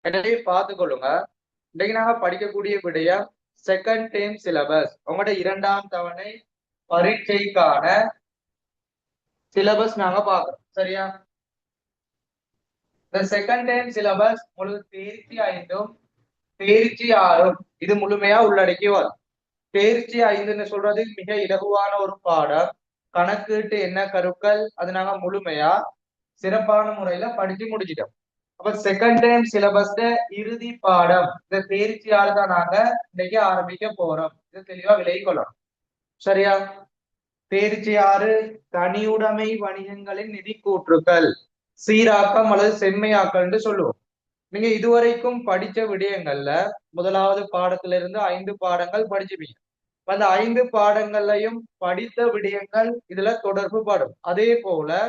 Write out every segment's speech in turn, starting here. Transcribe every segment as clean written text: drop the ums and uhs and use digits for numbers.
எனவே பார்த்துக்கொள்ளுங்க. இன்னைக்கு நாங்க படிக்கக்கூடிய விடயம் செகண்ட் டேர்ம் சிலபஸ். உங்களோட இரண்டாம் தவணை பரீட்சைக்கான சிலபஸ் நாங்க பார்க்கிறோம். சரியா? இந்த செகண்ட் டைம் சிலபஸ் உங்களுக்கு தேர்ச்சி 5ம் தேர்ச்சி 6ம் இது முழுமையா உள்ளடக்கி வரும். தேர்ச்சி 5ன்னு சொல்றது மிக இலகுவான ஒரு பாடம். கணக்கீட்டு என்ன கருக்கள் அது நாங்க முழுமையா சிறப்பான முறையில படிச்சு முடிச்சிட்டோம். அப்ப செகண்ட் டைம் சிலபஸ் இறுதி பாடம் இந்த தேர்ச்சியால தான் நாங்க இன்னைக்கு ஆரம்பிக்க போறோம். இது தெளிவா விலகி கொள்ளணும். சரியா? தேர்ச்சி 6 தனியுடைமை வணிகங்களின் நிதி கூற்றுக்கள் சீராக்கம் அல்லது செம்மையாக்கல் சொல்லுவோம். நீங்க இதுவரைக்கும் படிச்ச விடயங்கள்ல முதலாவது பாடத்துல இருந்து 5 பாடங்கள் படிச்சுப்பீங்க. அந்த 5 பாடங்கள்லையும் படித்த விடயங்கள் இதுல தொடர்பு படும். அதே போல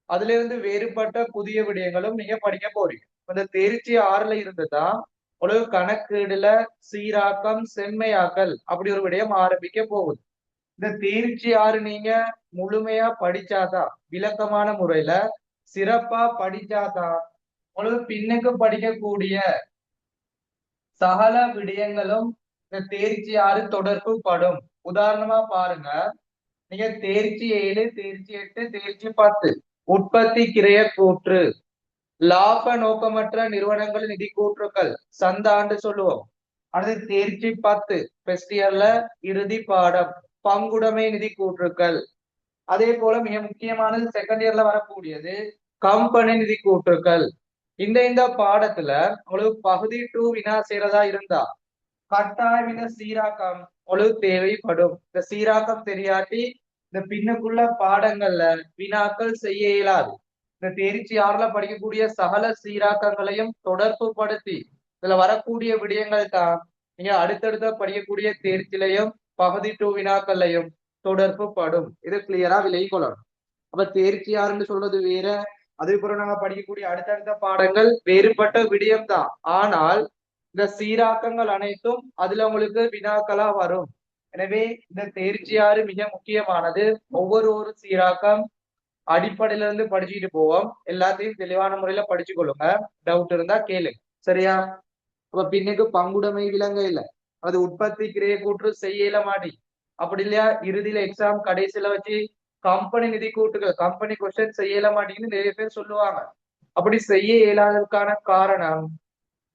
அதுல இருந்து வேறுபட்ட புதிய விடயங்களும் நீங்க படிக்க போறீங்க. அந்த தேர்ச்சி 6ல இருந்துதான் ஒரு கணக்கீடுல சீராக்கம் செம்மையாக்கல் அப்படி ஒரு விடயம் ஆரம்பிக்க போகுது. இந்த தேர்ச்சி 6 நீங்க முழுமையா படிச்சாதான், விளக்கமான முறையில சிறப்பா படிச்சாதான் உங்களுக்கு பின்னுக்கு படிக்கக்கூடிய சகல விடயங்களும் இந்த தேர்ச்சி 6 தொடர்பு படும். உதாரணமா பாருங்க, நீங்க தேர்ச்சி 7, தேர்ச்சி 8, தேர்ச்சி 10 உற்பத்தி கிரைய கூற்று, லாப நோக்கமற்ற நிறுவனங்கள் நிதி கூற்றுக்கள் சந்தாண்டு சொல்லுவோம். அடுத்து தேர்ச்சி 10 ஃபர்ஸ்ட் இயர்ல இறுதி பாடம் பங்குடைமை நிதி கூற்றுக்கள். அதே போல மிக முக்கியமானது செகண்ட் இயர்ல வரக்கூடியது கம்பெனி நிதி கூற்றுக்கள். இந்த பாடத்துல உங்களுக்கு பகுதி 2 வினா செய்யறதா இருந்தா கட்டாயம் இந்த சீராக்கம் உங்களுக்கு தேவைப்படும். இந்த சீராக்கம் தெரியாட்டி இந்த பின்னுக்குள்ள பாடங்கள்ல வினாக்கள் செய்ய இயலாது. இந்த தேர்ச்சி 6ல படிக்கக்கூடிய சகல சீராக்கங்களையும் தொடர்பு படுத்தி இதுல வரக்கூடிய விடயங்கள் தான் நீங்க அடுத்தடுத்த படிக்கக்கூடிய தேர்ச்சிலையும் பகுதி 2 வினாக்கள்லையும் தொடர்பு படும். இது கிளியரா விலகி கொள்ளணும். அப்ப தேர்ச்சி 6ன்னு சொல்றது வேற, அதுக்கப்புறம் நாங்க படிக்கக்கூடிய அடுத்தடுத்த பாடங்கள் வேறுபட்ட விடயம் தான். ஆனால் இந்த சீராக்கங்கள் அனைத்தும் அதுல உங்களுக்கு வினாக்களா வரும். எனவே இந்த தேர்ச்சி 6 மிக முக்கியமானது. ஒவ்வொரு சீராக்கம் அடிப்படையில இருந்து படிச்சுக்கிட்டு போவோம். எல்லாத்தையும் தெளிவான முறையில படிச்சு கொள்ளுங்க. டவுட் இருந்தா கேளுங்க. சரியா? அப்ப பின்னுக்கு பங்குடைமை விலங்க இல்ல, அது உற்பத்தி கிரைய கூற்று செய்யல மாட்டி அப்படி இல்லையா இறுதியில எக்ஸாம் கடைசியில வச்சு கம்பெனி நிதி கூட்டுகள் கம்பெனி கொஸ்டின் செய்யல மாட்டீங்கன்னு நிறைய பேர் சொல்லுவாங்க. அப்படி செய்ய இயலாததுக்கான காரணம்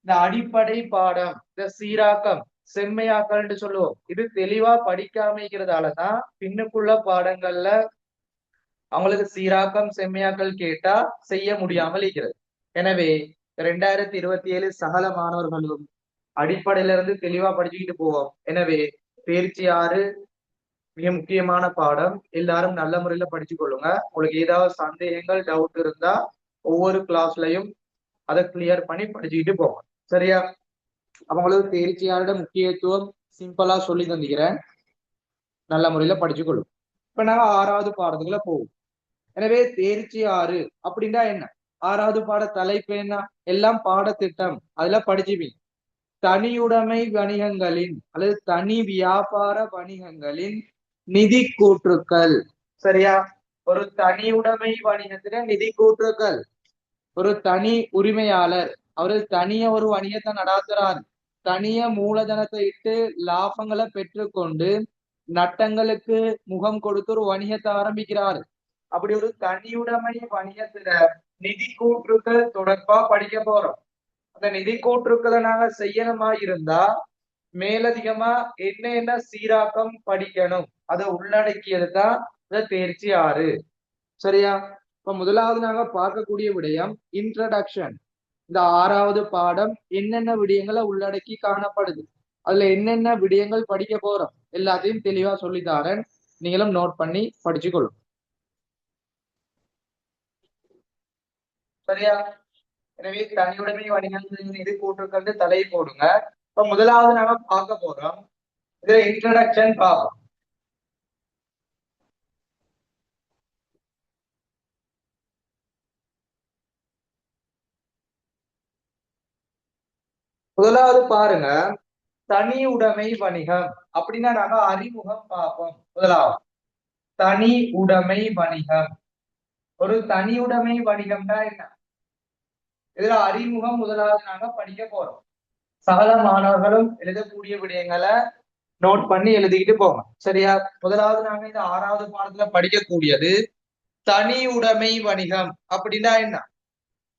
இந்த அடிப்படை பாடம் இந்த சீராக்கம் செம்மையாக்கல்னு சொல்லுவோம். இது தெளிவா படிக்காமைக்கிறதாலதான் பின்னுக்குள்ள பாடங்கள்ல அவங்களுக்கு சீராக்கம் செம்மையாக்கல் கேட்டா செய்ய முடியாமல் இருக்கிறது. எனவே 2027 சகல மாணவர்களும் அடிப்படையில இருந்து தெளிவா படிச்சுக்கிட்டு போவோம். எனவே தேர்ச்சி 6 மிக முக்கியமான பாடம். எல்லாரும் நல்ல முறையில படிச்சு கொள்ளுங்க. உங்களுக்கு ஏதாவது சந்தேகங்கள் டவுட் இருந்தா ஒவ்வொரு கிளாஸ்லயும் அதை கிளியர் பண்ணி படிச்சுக்கிட்டு போங்க. சரியா? அவங்களுக்கு தேர்ச்சியாரோட முக்கியத்துவம் சிம்பிளா சொல்லி தந்துக்கிறேன். நல்ல முறையில படிச்சுக்கொள்ளும். இப்ப நாங்க 6வது பாடத்துக்குள்ள போவோம். எனவே தேர்ச்சி 6 அப்படின்னா என்ன? 6வது பாட தலைப்பு என்ன? எல்லாம் பாடத்திட்டம் அதுல படிச்சுப்பீங்க. தனியுடைமை வணிகங்களின் அல்லது தனி வியாபார வணிகங்களின் நிதி கூற்றுக்கள். சரியா? ஒரு தனியுடைமை வணிகத்துல நிதி கூற்றுக்கள். ஒரு தனி உரிமையாளர் அவரு தனிய ஒரு வணிகத்தை நடாத்துறாரு. தனிய மூலதனத்தை இட்டு லாபங்களை பெற்றுக்கொண்டு நட்டங்களுக்கு முகம் கொடுத்து ஒரு வணிகத்தை ஆரம்பிக்கிறாரு. அப்படி ஒரு தனியுடைமை வணிகத்துல நிதி கூற்றுக்கள் தொடர்பா படிக்க போறோம். அந்த நிதி கூற்றுக்களை நாங்க செய்யணுமா இருந்தா மேலதிகமா என்ன சீராக்கம் படிக்கணும் அதை உள்ளடக்கியது தான் இந்த தேர்ச்சி 6. சரியா? இப்ப முதலாவது நாங்க பார்க்கக்கூடிய விடயம் இன்ட்ரடக்ஷன். இந்த 6வது பாடம் என்னென்ன விடயங்களை உள்ளடக்கி காணப்படுது, அதுல என்னென்ன விடயங்கள் படிக்க போறோம் எல்லாத்தையும் தெளிவா சொல்லித்தாரேன். நீங்களும் நோட் பண்ணி படிச்சுக்கொள்ளும். சரியா? எனவே தனியுடைமை வணிகங்கள் இது கூற்றுக்கள் தலை போடுங்க. இப்ப முதலாவது நாம பார்க்க போறோம் இதுல இன்ட்ரடக்ஷன் பார்ப்போம். முதலாவது பாருங்க, தனி உடைமை வணிகம் அப்படின்னா நாங்க அறிமுகம் பார்ப்போம். முதலாவது தனி உடைமை வணிகம். ஒரு தனி உடைமை வணிகம்னா என்ன? இதுல அறிமுகம் முதலாவது நாங்க படிக்க போறோம். சகல மாணவர்களும் எழுதக்கூடிய விடயங்களை நோட் பண்ணி எழுதிக்கிட்டு போங்க. சரியா? முதலாவது நாங்க இந்த 6வது பாடத்துல படிக்கக்கூடியது தனி உடைமை வணிகம். அப்படின்னா என்ன?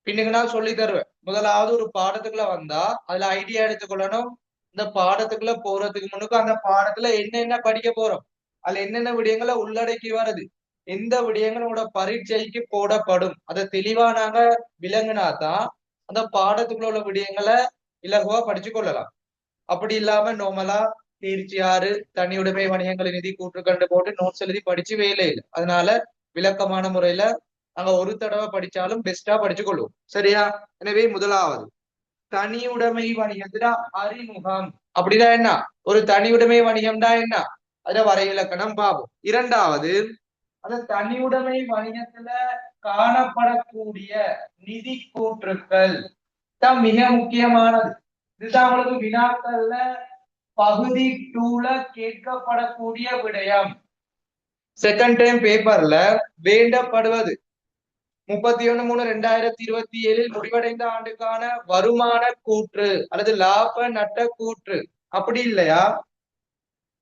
பின்னுக்கு நான் சொல்லி தருவேன். முதலாவது ஒரு பாடத்துக்குள்ள வந்தா அதுல ஐடியா எடுத்துக்கொள்ளணும். இந்த பாடத்துக்குள்ள போறதுக்கு முன்னுக்கு அந்த பாடத்துல என்னென்ன படிக்க போறோம், அதுல என்னென்ன விடயங்களை உள்ளடக்கி வருது, எந்த விடயங்களோட பரீட்சைக்கு போடப்படும், அதை தெளிவா நாங்க விளங்குனாதான் அந்த பாடத்துக்குள்ள உள்ள விடயங்களை இலகுவா படிச்சு கொள்ளலாம். அப்படி இல்லாம நோமலா தேர்ச்சி 6 தனியுடைமை வணிகங்களை நிதி கூற்றுக்கண்டு போட்டு நோட்ஸ் எழுதி படிச்சு வேலை இல்லை. அதனால விளக்கமான முறையில நாங்க ஒரு தடவை படிச்சாலும் பெஸ்டா படிச்சு கொள்வோம். சரியா? எனவே முதலாவது தனியுடைமை வணிகத்துல அறிமுகம். அப்படிதான் என்ன? ஒரு தனியுடைமை வணிகம்டா என்ன, அதுல வரைவிலக்கணம் பார்ப்போம். இரண்டாவது அந்த தனியுடைமை வணிகத்துல காணப்படக்கூடிய நிதி கூற்றுக்கள் தான் மிக முக்கியமானது. இதுதான் உங்களுக்கு வினாக்கள்ல பகுதி 2ல கேட்கப்படக்கூடிய விடயம். செகண்ட் டைம் பேப்பர்ல வேண்டப்படுவது 31/3/2027 முடிவடைந்த ஆண்டுக்கான வருமான கூற்று அல்லது லாப நட்ட கூற்று. அப்படி இல்லையா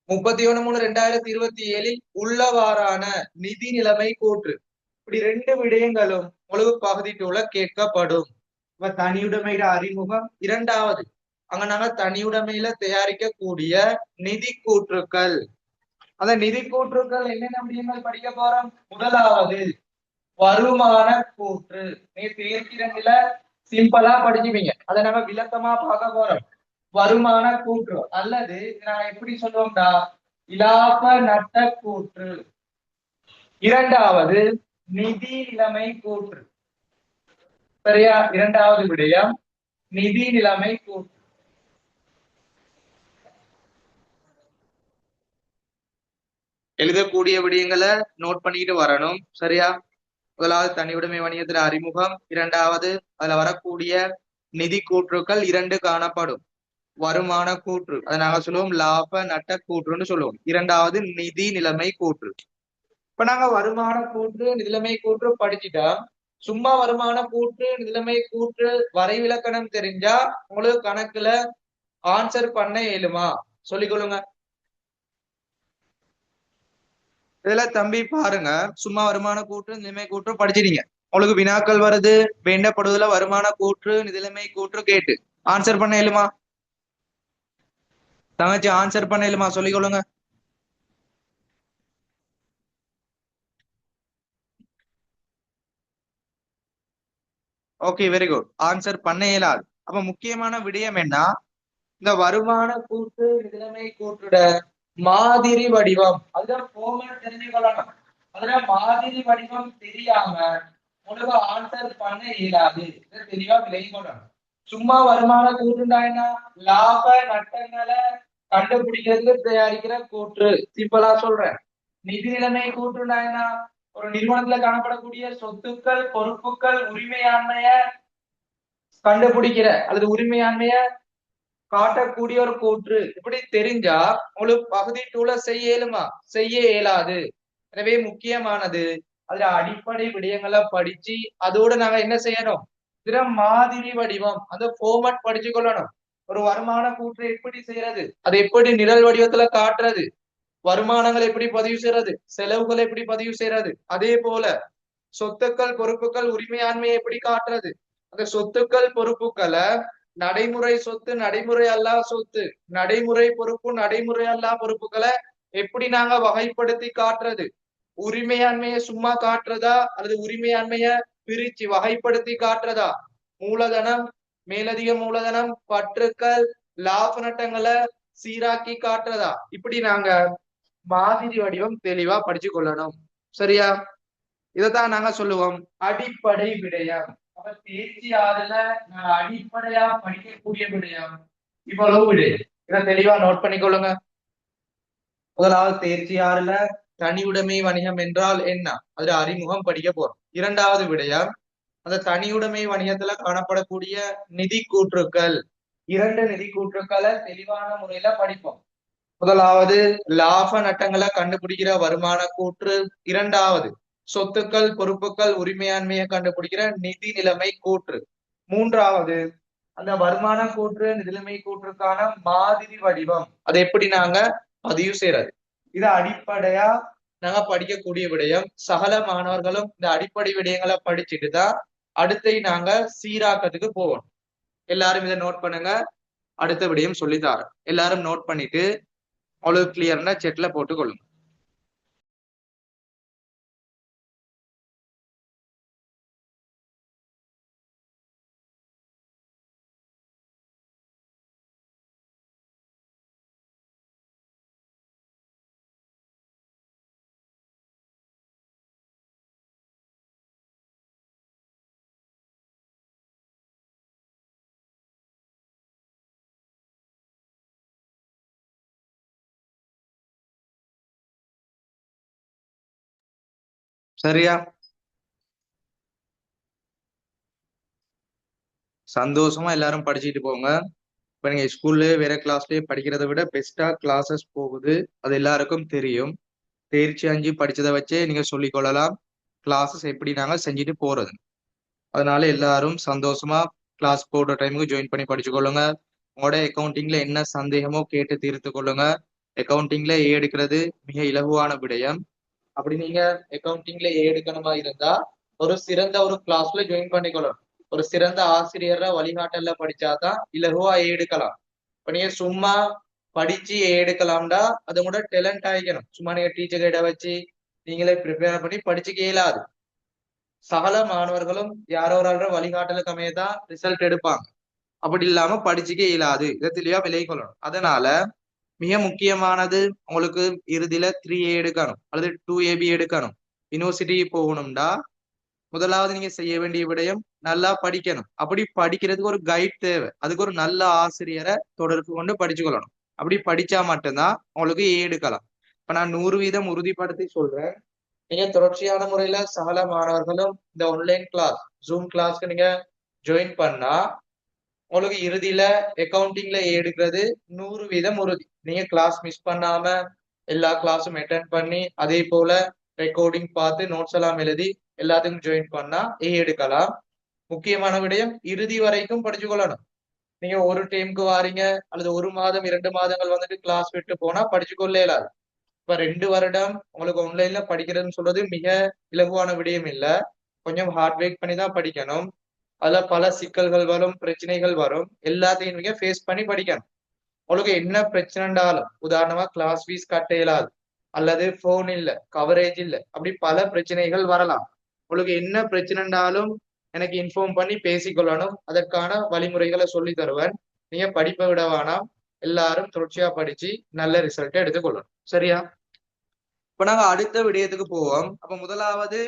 31/3/2027 உள்ளவாறான நிதி நிலைமை கூற்று. இப்படி 2 விடயங்களும் உங்களுக்கு பகுதி 2ல கேட்கப்படும். இப்ப தனியுடைமையில அறிமுகம். இரண்டாவது அங்க நாங்க தனியுடைமையில தயாரிக்கக்கூடிய நிதி கூற்றுக்கள். அந்த நிதி கூற்றுக்கள் என்னென்ன விடயங்கள் படிக்க போறோம்? முதலாவது வருமான கூற்று. நீ தேர்ச்சி 2ல சிம்பிளா படிச்சுப்பீங்க, அதை நாங்க விளக்கமா பார்க்க போறோம். வருமான கூற்று அல்லது நான் எப்படி சொல்லுவோம்டா இலாப நட்ட கூற்று. இரண்டாவது நிதி நிலைமை கூற்று. சரியா? இரண்டாவது விடயம் நிதி நிலைமை கூற்று. எழுதக்கூடிய விடயங்களை நோட் பண்ணிக்கிட்டு வரணும். சரியா? முதலாவது தனியுடைமை வணிகத்துல அறிமுகம். இரண்டாவது அதுல வரக்கூடிய நிதி கூற்றுக்கள் 2 காணப்படும். வருமான கூற்று, அதை நாங்க சொல்லுவோம் லாப நட்ட கூற்றுன்னு சொல்லுவோம். இரண்டாவது நிதி நிலைமை கூற்று. இப்ப நாங்க வருமான கூற்று நிலைமை கூற்று படிச்சுட்டா சும்மா வருமான கூற்று நிலைமை கூற்று வரைவிலக்கணம் தெரிஞ்சா உங்களுக்கு கணக்குல ஆன்சர் பண்ண இயலுமா? சொல்லிக்கொள்ளுங்க. இதுல தம்பி பாருங்க, சும்மா வருமான கூற்று நிலைமை கூற்று படிச்சிட்டீங்க, உங்களுக்கு வினாக்கள் வருது, வேண்டப்படுவதுல வருமான கூற்று நிலைமை கூற்று கேட்டு ஆன்சர் பண்ண இயலுமா? தங்கச்சி ஆன்சர் பண்ண இயலுமா? சொல்லிக்கொள்ளுங்க. Okay, very good. ஆன்சர் பண்ண இயலாது. அப்ப முக்கியமான விடயம் என்ன? இந்த வருமான கூற்று நிலைமை கூற்றுட மாதிரி வடிவம், அதுதான் ஃபார்மட் தெரிஞ்சு கொள்ளணும். அதுல மாதிரி வடிவம் தெரியாம உங்களுக்கு ஆன்சர் பண்ண இயலாது. இதை தெளிவா விளங்கி கொள்ளணும். சும்மா வருமான கூற்றுண்டா என்ன? லாப நட்டங்களை கண்டுபிடிக்கிறதுக்கு தயாரிக்கிற கூற்று. சிம்பிளா சொல்றேன். நிதி நிலைமை கூற்றுண்டா என்ன? ஒரு நிறுவனத்துல காணப்படக்கூடிய சொத்துக்கள் பொறுப்புகள் உரிமையாண்மைய கண்டுபிடிக்கிற அல்லது உரிமையாண்மைய காட்டக்கூடிய ஒரு கூற்று. இப்படி தெரிஞ்சா உங்களுக்கு பகுதி 2ல செய்ய இயலுமா? செய்ய இயலாது. எனவே முக்கியமானது அதுல அடிப்படை விடயங்களை படிச்சு அதோட நாங்க என்ன செய்யணும்? இதுல மாதிரி வடிவம் அந்த ஃபார்மட் படிச்சு கொள்ளணும். ஒரு வருமான கூற்று எப்படி செய்யறது, அது எப்படி நிரல் வடிவத்துல காட்டுறது, வருமானங்களை எப்படி பதிவு செய்யறது, செலவுகளை எப்படி பதிவு செய்யறது, அதே போல சொத்துக்கள் பொறுப்புகள் உரிமையாண்மையை எப்படி காட்டுறது, அந்த சொத்துக்கள் பொறுப்புகளை நடைமுறை சொத்து நடைமுறை அல்லா சொத்து, நடைமுறை பொறுப்பு நடைமுறை அல்லா பொறுப்புகளை எப்படி நாங்க வகைப்படுத்தி காட்டுறது, உரிமையாண்மையை சும்மா காட்டுறதா அல்லது உரிமையாண்மைய பிரிச்சு வகைப்படுத்தி காட்டுறதா, மூலதனம் மேலதிக மூலதனம் பற்றுக்கள் லாப நட்டங்களை சீராக்கி காட்டுறதா, இப்படி நாங்க மாதிரி வடிவம் தெளிவா படிச்சு கொள்ளணும். சரியா? இதைத்தான் நாங்க சொல்லுவோம் அடிப்படை விடயம். அப்ப தேர்ச்சி 6ல நான் அடிப்படையா படிக்கக்கூடிய விடயம் இவ்வளவு விடயம். இதை தெளிவா நோட் பண்ணிக்கொள்ளுங்க. முதலாவது தேர்ச்சி 6ல தனியுடைமை வணிகம் என்றால் என்ன, அதுல அறிமுகம் படிக்க போறோம். இரண்டாவது விடயம் அந்த தனியுடைமை வணிகத்துல காணப்படக்கூடிய நிதி கூற்றுக்கள். 2 நிதி கூற்றுக்களை தெளிவான முறையில படிப்போம். முதலாவது லாப நட்டங்களை கண்டுபிடிக்கிற வருமான கூற்று. இரண்டாவது சொத்துக்கள் பொறுப்புகள் உரிமையாண்மையை கண்டுபிடிக்கிற நிதி நிலைமை கூற்று. மூன்றாவது, அந்த வருமான கூற்று நிலைமை கூற்றுக்கான மாதிரி வடிவம் அதை எப்படி நாங்க பதிவு செய்யறது, இதை அடிப்படையா நாங்க படிக்கக்கூடிய விடயம். சகல மாணவர்களும் இந்த அடிப்படை விடயங்களை படிச்சுட்டு தான் அடுத்தை நாங்க சீராக்கத்துக்கு போவோம். எல்லாரும் இதை நோட் பண்ணுங்க. அடுத்த விடயம் சொல்லித்தாரோம். எல்லாரும் நோட் பண்ணிட்டு அவ்வளவு கிளியர்னா செட்ல போட்டுக்கொள்ளுங்க. சரியா? சந்தோஷமா எல்லாரும் படிச்சுட்டு போங்க. இப்ப நீங்க ஸ்கூல்ல வேற கிளாஸ்லயே படிக்கிறதை விட பெஸ்டா கிளாஸஸ் போகுது, அது எல்லாருக்கும் தெரியும். தேர்ச்சி அஞ்சு படிச்சதை வச்சே நீங்க சொல்லிக் கொள்ளலாம் கிளாஸஸ் எப்படி நாங்க செஞ்சுட்டு போறது. அதனால எல்லாரும் சந்தோஷமா கிளாஸ் போடுற டைமுக்கு ஜாயின் பண்ணி படிச்சு கொள்ளுங்க. உங்களோட அக்கௌண்டிங்ல என்ன சந்தேகமோ கேட்டு தீர்த்து கொள்ளுங்க. அக்கௌண்டிங்ல ஏ எடுக்கிறது மிக இலகுவான விடயம். அப்படி நீங்க அக்கௌண்டிங்ல ஏ எடுக்கணுமா இருந்தா ஒரு சிறந்த ஒரு கிளாஸ்ல ஜாயின் பண்ணிக்கொள்ளணும். ஒரு சிறந்த ஆசிரியர வழிகாட்டல்ல படிச்சாதான் இலகுவா ஏ எடுக்கலாம். இப்ப நீங்க சும்மா படிச்சு ஏ எடுக்கலாம்டா அது கூட டேலண்ட் ஆகிக்கணும். சும்மா நீங்க டீச்சர் கைட வச்சு நீங்களே ப்ரிப்பேர் பண்ணி படிச்சுக்க இயலாது. சகல மாணவர்களும் யாரோ ஒரு ஆள்ற வழிகாட்டலுக்கு அமையதான் ரிசல்ட் எடுப்பாங்க. அப்படி இல்லாம படிச்சுக்க இயலாது. இதை தெளிவா விலகி கொள்ளணும். அதனால மிக முக்கியமானது, உங்களுக்கு இறுதியில 3A எடுக்கணும் அல்லது 2AB எடுக்கணும், யூனிவர்சிட்டி போகணும்டா முதலாவது நீங்க செய்ய வேண்டிய விடயம் நல்லா படிக்கணும். அப்படி படிக்கிறதுக்கு ஒரு கைட் தேவை. அதுக்கு ஒரு நல்ல ஆசிரியரை தொடர்பு கொண்டு படிச்சுக்கொள்ளணும். அப்படி படிச்சா மட்டும்தான் உங்களுக்கு ஏ எடுக்கலாம். இப்ப நான் 100% உறுதிப்படுத்தி சொல்றேன். நீங்க தொடர்ச்சியான முறையில சகல மாணவர்களும் இந்த ஆன்லைன் கிளாஸ் ஜூம் கிளாஸ்க்கு நீங்க ஜாயின் பண்ணா உங்களுக்கு இறுதியில அக்கௌண்டிங்ல எடுக்கிறது 100% உறுதி. நீங்க கிளாஸ் மிஸ் பண்ணாம எல்லா கிளாஸும் அட்டென்ட் பண்ணி அதே போல ரெக்கார்டிங் பார்த்து நோட்ஸ் எல்லாம் எழுதி எல்லாத்துக்கும் ஜாயின் பண்ணா எடுக்கலாம். முக்கியமான விடயம் இறுதி வரைக்கும் படிச்சு கொள்ளணும். நீங்க ஒரு டைமுக்கு வாரீங்க அல்லது 1 மாதம் 2 மாதங்கள் வந்துட்டு கிளாஸ் விட்டு போனா படிச்சு கொள்ள இயலாது. இப்ப 2 வருடம் உங்களுக்கு ஆன்லைன்ல படிக்கிறதுன்னு சொல்றது மிக இலகுவான விடயம் இல்ல. கொஞ்சம் ஹார்ட் ஒர்க் பண்ணி தான் படிக்கணும். அதுல பல சிக்கல்கள் வரும், பிரச்சனைகள் வரும். எல்லாத்தையும் நீங்க ஃபேஸ் பண்ணி படிக்கணும். உங்களுக்கு என்ன பிரச்சனைண்டாலும், உதாரணமா கிளாஸ் ஃபீஸ் கட்ட இயலாது அல்லது போன் இல்ல, கவரேஜ் இல்ல, அப்படி பல பிரச்சனைகள் வரலாம். உங்களுக்கு என்ன பிரச்சனைண்டாலும் எனக்கு இன்ஃபார்ம் பண்ணி பேசிக்கொள்ளணும். அதற்கான வழிமுறைகளை சொல்லி தருவேன். நீங்க படிப்பை விட வேணாம். எல்லாரும் தொடர்ச்சியா படிச்சு நல்ல ரிசல்ட்டை எடுத்துக்கொள்ளணும். சரியா? இப்ப நாங்க அடுத்த விடயத்துக்கு போவோம். அப்ப முதலாவது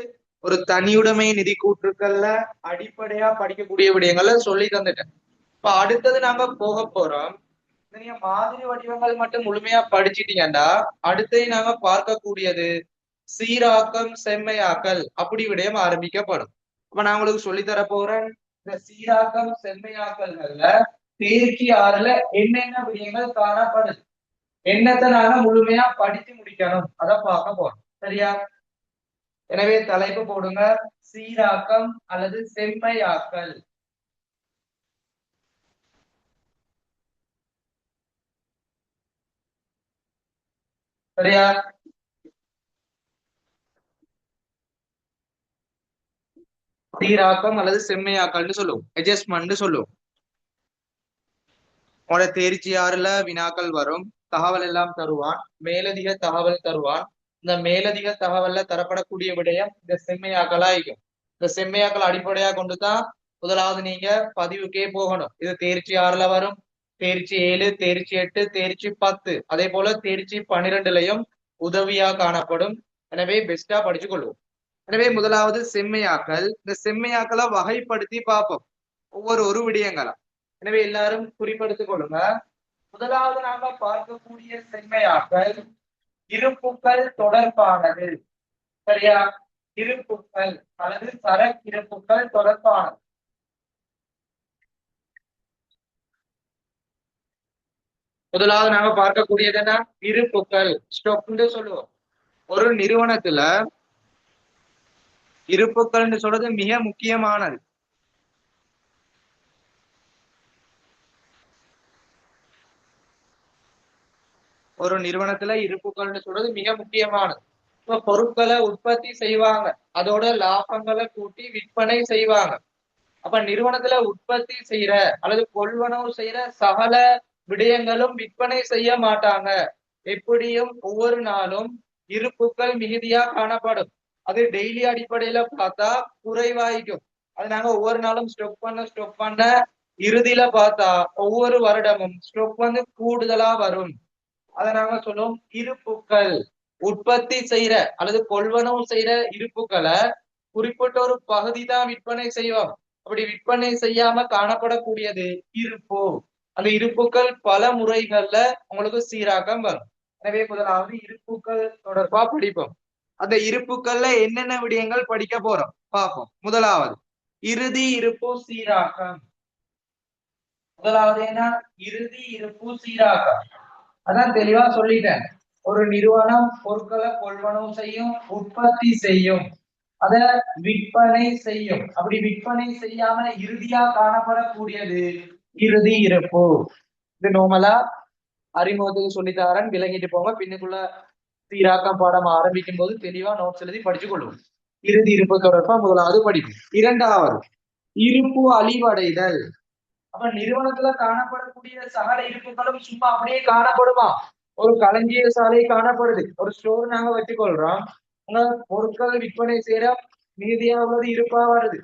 ஒரு தனியுடைமை நிதி கூற்றுக்கள்ல அடிப்படையா படிக்கக்கூடிய விடயங்களை சொல்லி தந்துட்டேன். இப்ப அடுத்தது நாங்க போக போறோம். நீங்க மாதிரி வடிவங்கள் மட்டும் முழுமையா படிச்சிட்டீங்கன்னா அடுத்து நாங்க பார்க்கக்கூடியது சீராக்கம் செம்மையாக்கல் அப்படி விடயம் ஆரம்பிக்கப்படும். அப்ப நான் உங்களுக்கு சொல்லித்தர போறேன். இந்த சீராக்கம் செம்மையாக்கல்கள்ல தேர்ச்சி ஆறுல என்னென்ன விடயங்கள் காணப்படுது, என்னத்தை நாங்க முழுமையா படிச்சு முடிக்கணும், அதை பார்க்க போறோம். சரியா? எனவே தலைப்பு போடுங்க, சீராக்கம் அல்லது செம்மையாக்கல். சரியா? சீராக்கம் அல்லது செம்மையாக்கல்னு சொல்லுவோம், அட்ஜஸ்ட்மெண்ட் சொல்லுவோம். உங்களோட தேர்ச்சியாறுல வினாக்கள் வரும். தகவல் எல்லாம் தருவான், மேலதிக தகவல் தருவான். இந்த மேலதிக தகவல்ல தரப்படக்கூடிய விடயம் இந்த செம்மையாக்கலா இருக்கும். இந்த செம்மையாக்கல் அடிப்படையா கொண்டுதான் முதலாவது நீங்க பதிவுக்கே போகணும். இது தேர்ச்சி ஆறுல வரும், தேர்ச்சி 7, தேர்ச்சி 8, தேர்ச்சி 10, அதே போல தேர்ச்சி 12லயும் உதவியா காணப்படும். எனவே பெஸ்டா படிச்சு கொள்வோம். எனவே முதலாவது செம்மையாக்கல். இந்த செம்மையாக்கலை வகைப்படுத்தி பார்ப்போம், ஒவ்வொரு ஒரு விடயங்களா. எனவே எல்லாரும் குறிப்பெடுத்துக் கொள்ளுங்க. முதலாவது நாம பார்க்கக்கூடிய செம்மையாக்கல் இருப்புக்கள் தொடர்பானது. சரியா? இருப்புக்கள் அல்லது சரக்கிருப்புக்கள் தொடர்பானது. முதலாவது நாம பார்க்கக்கூடியது என்ன? இருப்புக்கள், ஸ்டாக்னு சொல்லுவோம். ஒரு நிறுவனத்துல இருப்புக்கள்னு சொல்றது மிக முக்கியமானது. ஒரு நிறுவனத்துல இருப்புக்கள்னு சொல்றது மிக முக்கியமானது. இப்ப பொருட்களை உற்பத்தி செய்வாங்க, அதோட லாபங்களை கூட்டி விற்பனை செய்வாங்க. அப்ப நிறுவனத்துல உற்பத்தி செய்யற அல்லது கொள்வனவு செய்யற சகல விடயங்களும் விற்பனை செய்ய மாட்டாங்க. எப்படியும் ஒவ்வொரு நாளும் இருப்புக்கள் மிகுதியா காணப்படும். அது டெய்லி அடிப்படையில பார்த்தா குறைவாய்க்கும். அது நாங்க ஒவ்வொரு நாளும் ஸ்டொக் பண்ண இறுதியில பார்த்தா ஒவ்வொரு வருடமும் ஸ்டொக் வந்து கூடுதலா வரும். அதை நாங்க சொல்லுவோம் இருப்புக்கள். உற்பத்தி செய்யற அல்லது கொள்வனவு செய்யற இருப்புக்களை குறிப்பிட்ட ஒரு பகுதி தான் விற்பனை செய்வோம். அப்படி விற்பனை செய்யாம காணப்படக்கூடியது இருப்பு. அந்த இருப்புக்கள் பல முறைகள்ல உங்களுக்கு சீராக்கம் வரும். எனவே முதலாவது இருப்புக்கள் தொடர்பா படிப்போம். அந்த இருப்புக்கள்ல என்னென்ன விடயங்கள் படிக்க போறோம் பார்ப்போம். முதலாவது இறுதி இருப்பு சீராக்கம். முதலாவது என்ன? இறுதி இருப்பு சீராக்கம். அதான் தெளிவா சொல்லிட்டேன். ஒரு நிறுவனம் பொருட்களை கொள்வனவு செய்யும், உற்பத்தி செய்யும், அத விற்பனை செய்யும். அப்படி விற்பனை செய்யாம இறுதியா காணப்படக்கூடியது இறுதி இருப்பு. இது நோமலா அறிமுகத்துக்கு சொல்லித்தாரன், விளங்கிட்டு போங்க. பின்னுக்குள்ள சீராக்கம் பாடம் ஆரம்பிக்கும் போது தெளிவா நோட்ஸ் எழுதி படிச்சு கொள்ளுவோம். இறுதி இருப்பு தொடர்பா முதலாவது படிக்கும். இரண்டாவது இருப்பு அழிவடைதல். அப்ப நிறுவனத்துல காணப்படக்கூடிய சகல இருப்புகளும் சும்மா அப்படியே காணப்படுமா? ஒரு களஞ்சிய சாலை காணப்படுது, ஒரு ஸ்டோர் நாங்க வச்சுக்கொள்றோம். உங்க பொருட்கள் விற்பனை செய்யற மீதியா உள்ளது இருப்பா வருது,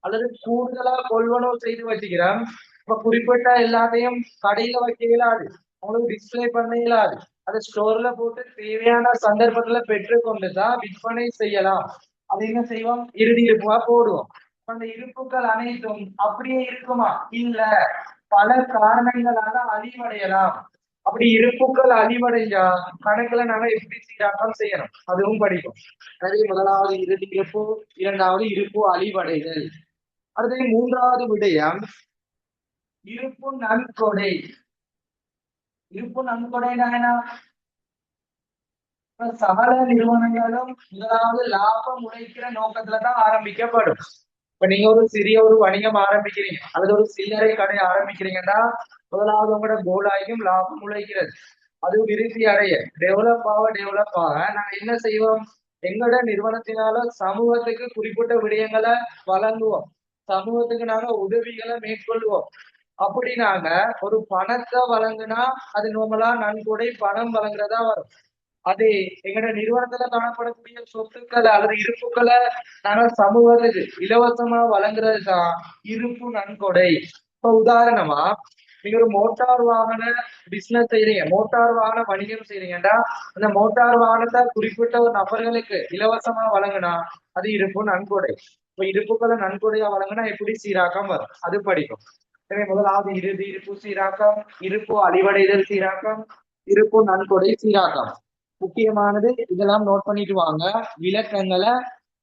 அல்லது கூடுதலா கொள்வனவு செய்து வச்சுக்கிறோம். இப்ப குறிப்பிட்ட எல்லாத்தையும் கடையில வைக்க இயலாது, உங்களுக்கு டிஸ்பிளே பண்ண இயலாது. அதை ஸ்டோர்ல போட்டு தேவையான சந்தர்ப்பத்துல பெற்றுக்கொண்டுதான் விற்பனை செய்யலாம். அது என்ன செய்வோம்? இறுதி இருப்பா போடுவோம். அந்த இருப்புகள் அனைத்தும் அப்படியே இருக்குமா? இல்ல, பல காரணங்களால அழிவடையலாம். அப்படி இருப்புகள் அழிவடைஞ்சா கணக்குல நாங்க எப்படி சீராக்கம் செய்யணும் அதுவும் படிக்கும். எனவே முதலாவது இறுதி இருப்பு, இரண்டாவது இருப்பு அழிவடைதல். அடுத்தது மூன்றாவது விடயம் இருப்பு நன்கொடை. இருப்பு நன்கொடைனா சகல நிறுவனங்களும் முதலாவது லாபம் உழைக்கிற நோக்கத்துலதான் ஆரம்பிக்கப்படும். இப்ப நீங்க ஒரு சிறிய ஒரு வணிகம் ஆரம்பிக்கிறீங்க அல்லது ஒரு சில்லறை கடை ஆரம்பிக்கிறீங்கன்னா முதலாவது உங்களோட கோல் ஆகியும் லாபம் உழைக்கிறது. அது விருத்தி அடைய டெவலப் ஆக நாங்க என்ன செய்வோம்? எங்களோட நிறுவனத்தினால சமூகத்துக்கு குறிப்பிட்ட விடயங்களை வழங்குவோம், சமூகத்துக்கு நாங்க உதவிகளை மேற்கொள்வோம். அப்படி நாங்க ஒரு பணத்தை வழங்குனா அது நோமலா நன்கொடை பணம் வழங்குறதா வரும். அது எங்களோட நிறுவனத்துல காணப்படக்கூடிய சொத்துக்களை அல்லது இருப்புக்களை நாங்க சமூகத்துக்கு இலவசமா வழங்குறது தான் இருப்பு நன்கொடை. இப்ப உதாரணமா நீங்க ஒரு மோட்டார் வாகன பிசினஸ் செய்றீங்க, மோட்டார் வாகன வணிகம் செய்றீங்கன்னா அந்த மோட்டார் வாகனத்தை குறிப்பிட்ட ஒரு நபர்களுக்கு இலவசமா வழங்கினா அது இருப்பு நன்கொடை. இப்ப இருப்புக்களை நன்கொடையா வழங்கினா எப்படி சீராக்கம் வரும் அது படிக்கும். எனவே முதலாவது இறுதி இருப்பு சீராக்கம், இருப்பு அழிவடைதல் சீராக்கம், இருப்பு நன்கொடை சீராக்கம். முக்கியமானது இதெல்லாம் நோட் பண்ணிட்டு வாங்க, விளக்கங்களை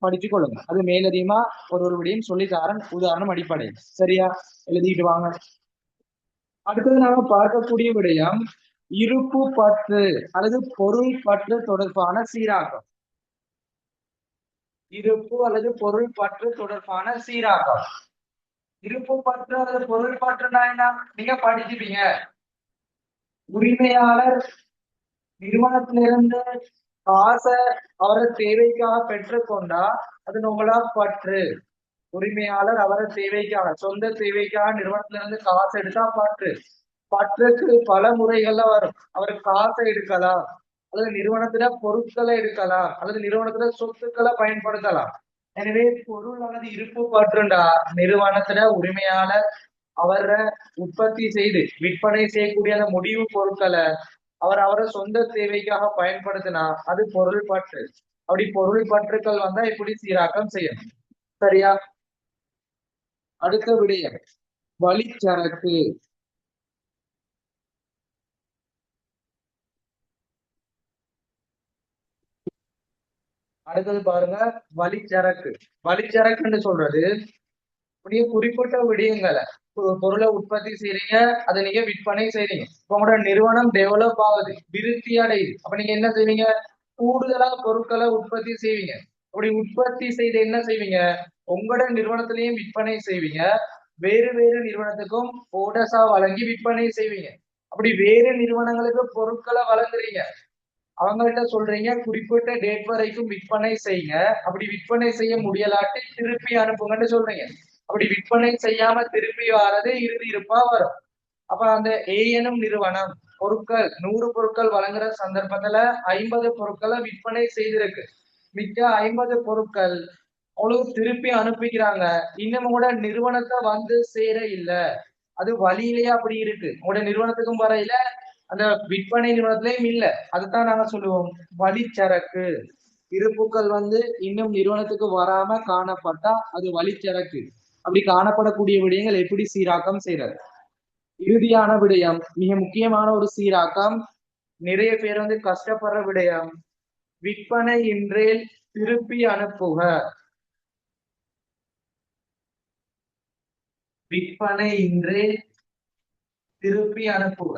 படிச்சு கொள்ளுங்க. அது மேலதிகமா ஒரு விடையும் சொல்லித்தாரன் உதாரணம் அடிப்படை. சரியா? எழுதிட்டு வாங்க. அடுத்தது நாம பார்க்கக்கூடிய விடயம் இருப்பு பற்று அல்லது பொருள் பற்று தொடர்பான சீராக்கம். இருப்பு அல்லது பொருள் பற்று தொடர்பான சீராக்கம். இருப்பு பற்று அல்லது பொருள் பற்றுனா என்ன? நீங்க படிச்சுப்பீங்க. உரிமையாளர் நிறுவனத்திலிருந்து காசை அவரது தேவைக்காக பெற்றுக்கொண்டா அது நம்மளா பற்று. உரிமையாளர் அவரது தேவைக்காக, சொந்த தேவைக்காக நிறுவனத்திலிருந்து காசு எடுத்தா பற்று. பற்றுக்கு பல முறைகள்ல வரும். அவர் காசை எடுக்கலாம், அல்லது நிறுவனத்துல பொருட்களை எடுக்கலாம், அல்லது நிறுவனத்துல சொத்துக்களை பயன்படுத்தலாம். எனவே பொருள் அல்லது இருப்பு பற்றுண்டா நிறுவனத்துல உரிமையாளர் அவர உற்பத்தி செய்து விற்பனை செய்யக்கூடிய அந்த முடிவு பொருட்களை அவரை சொந்த தேவைக்காக பயன்படுத்தினா அது பொருள் பற்று. அப்படி பொருள் பற்றுக்கள் வந்தா இப்படி சீராக்கம் செய்யணும். சரியா? அடுத்த விடயம் வழிச்சரக்கு. அடுத்தது பாருங்க வழிச்சரக்கு. வழிச்சரக்குன்னு சொல்றது அப்படியே குறிப்பிட்ட விடயங்களை பொருளை உற்பத்தி செய்றீங்க, அதை நீங்க விற்பனை செய்றீங்க. இப்ப உங்களோட நிறுவனம் டெவலப் ஆகுது, விருத்தி அடையுது. அப்ப நீங்க என்ன செய்வீங்க? கூடுதலா பொருட்களை உற்பத்தி செய்வீங்க. அப்படி உற்பத்தி செய்து என்ன செய்வீங்க? உங்களோட நிறுவனத்திலையும் விற்பனை செய்வீங்க, வேறு வேறு நிறுவனத்துக்கும் ஓடஸா வழங்கி விற்பனை செய்வீங்க. அப்படி வேறு நிறுவனங்களுக்கு பொருட்களை வழங்குறீங்க, அவங்கள்ட்ட சொல்றீங்க குறிப்பிட்ட டேட் வரைக்கும் விற்பனை செய்யுங்க, அப்படி விற்பனை செய்ய முடியலாட்டி திருப்பி அனுப்புங்கன்னு சொல்றீங்க. அப்படி விற்பனை செய்யாம திருப்பி வர்றது இறுதி இருப்பா வரும். அப்ப அந்த ஏ எனும் நிறுவனம் பொருட்கள் 100 பொருட்கள் வழங்குற சந்தர்ப்பத்துல 50 பொருட்களை விற்பனை செய்திருக்கு. மிக்க 50 பொருட்கள் அவளுக்கு திருப்பி அனுப்பிக்கிறாங்க, இன்னும் கூட நிறுவனத்தை வந்து சேர இல்ல, அது வழியிலேயே அப்படி இருக்கு, உங்களோட நிறுவனத்துக்கும் வரையில அந்த விற்பனை நிறுவனத்திலையும் இல்ல, அதுதான் நாங்க சொல்லுவோம் வழிச்சரக்கு. இருப்புக்கள் வந்து இன்னும் நிறுவனத்துக்கு வராம காணப்பட்டா அது வழிச்சரக்கு. அப்படி காணப்படக்கூடிய விடயங்கள் எப்படி சீராக்கம் செய்யறது? இறுதியான விடயம் மிக முக்கியமான ஒரு சீராக்கம், நிறைய பேர் வந்து கஷ்டப்படுற விடயம், விற்பனை இன்றேல் திருப்பி அனுப்புக. விற்பனை இன்றே திருப்பி அனுப்புக.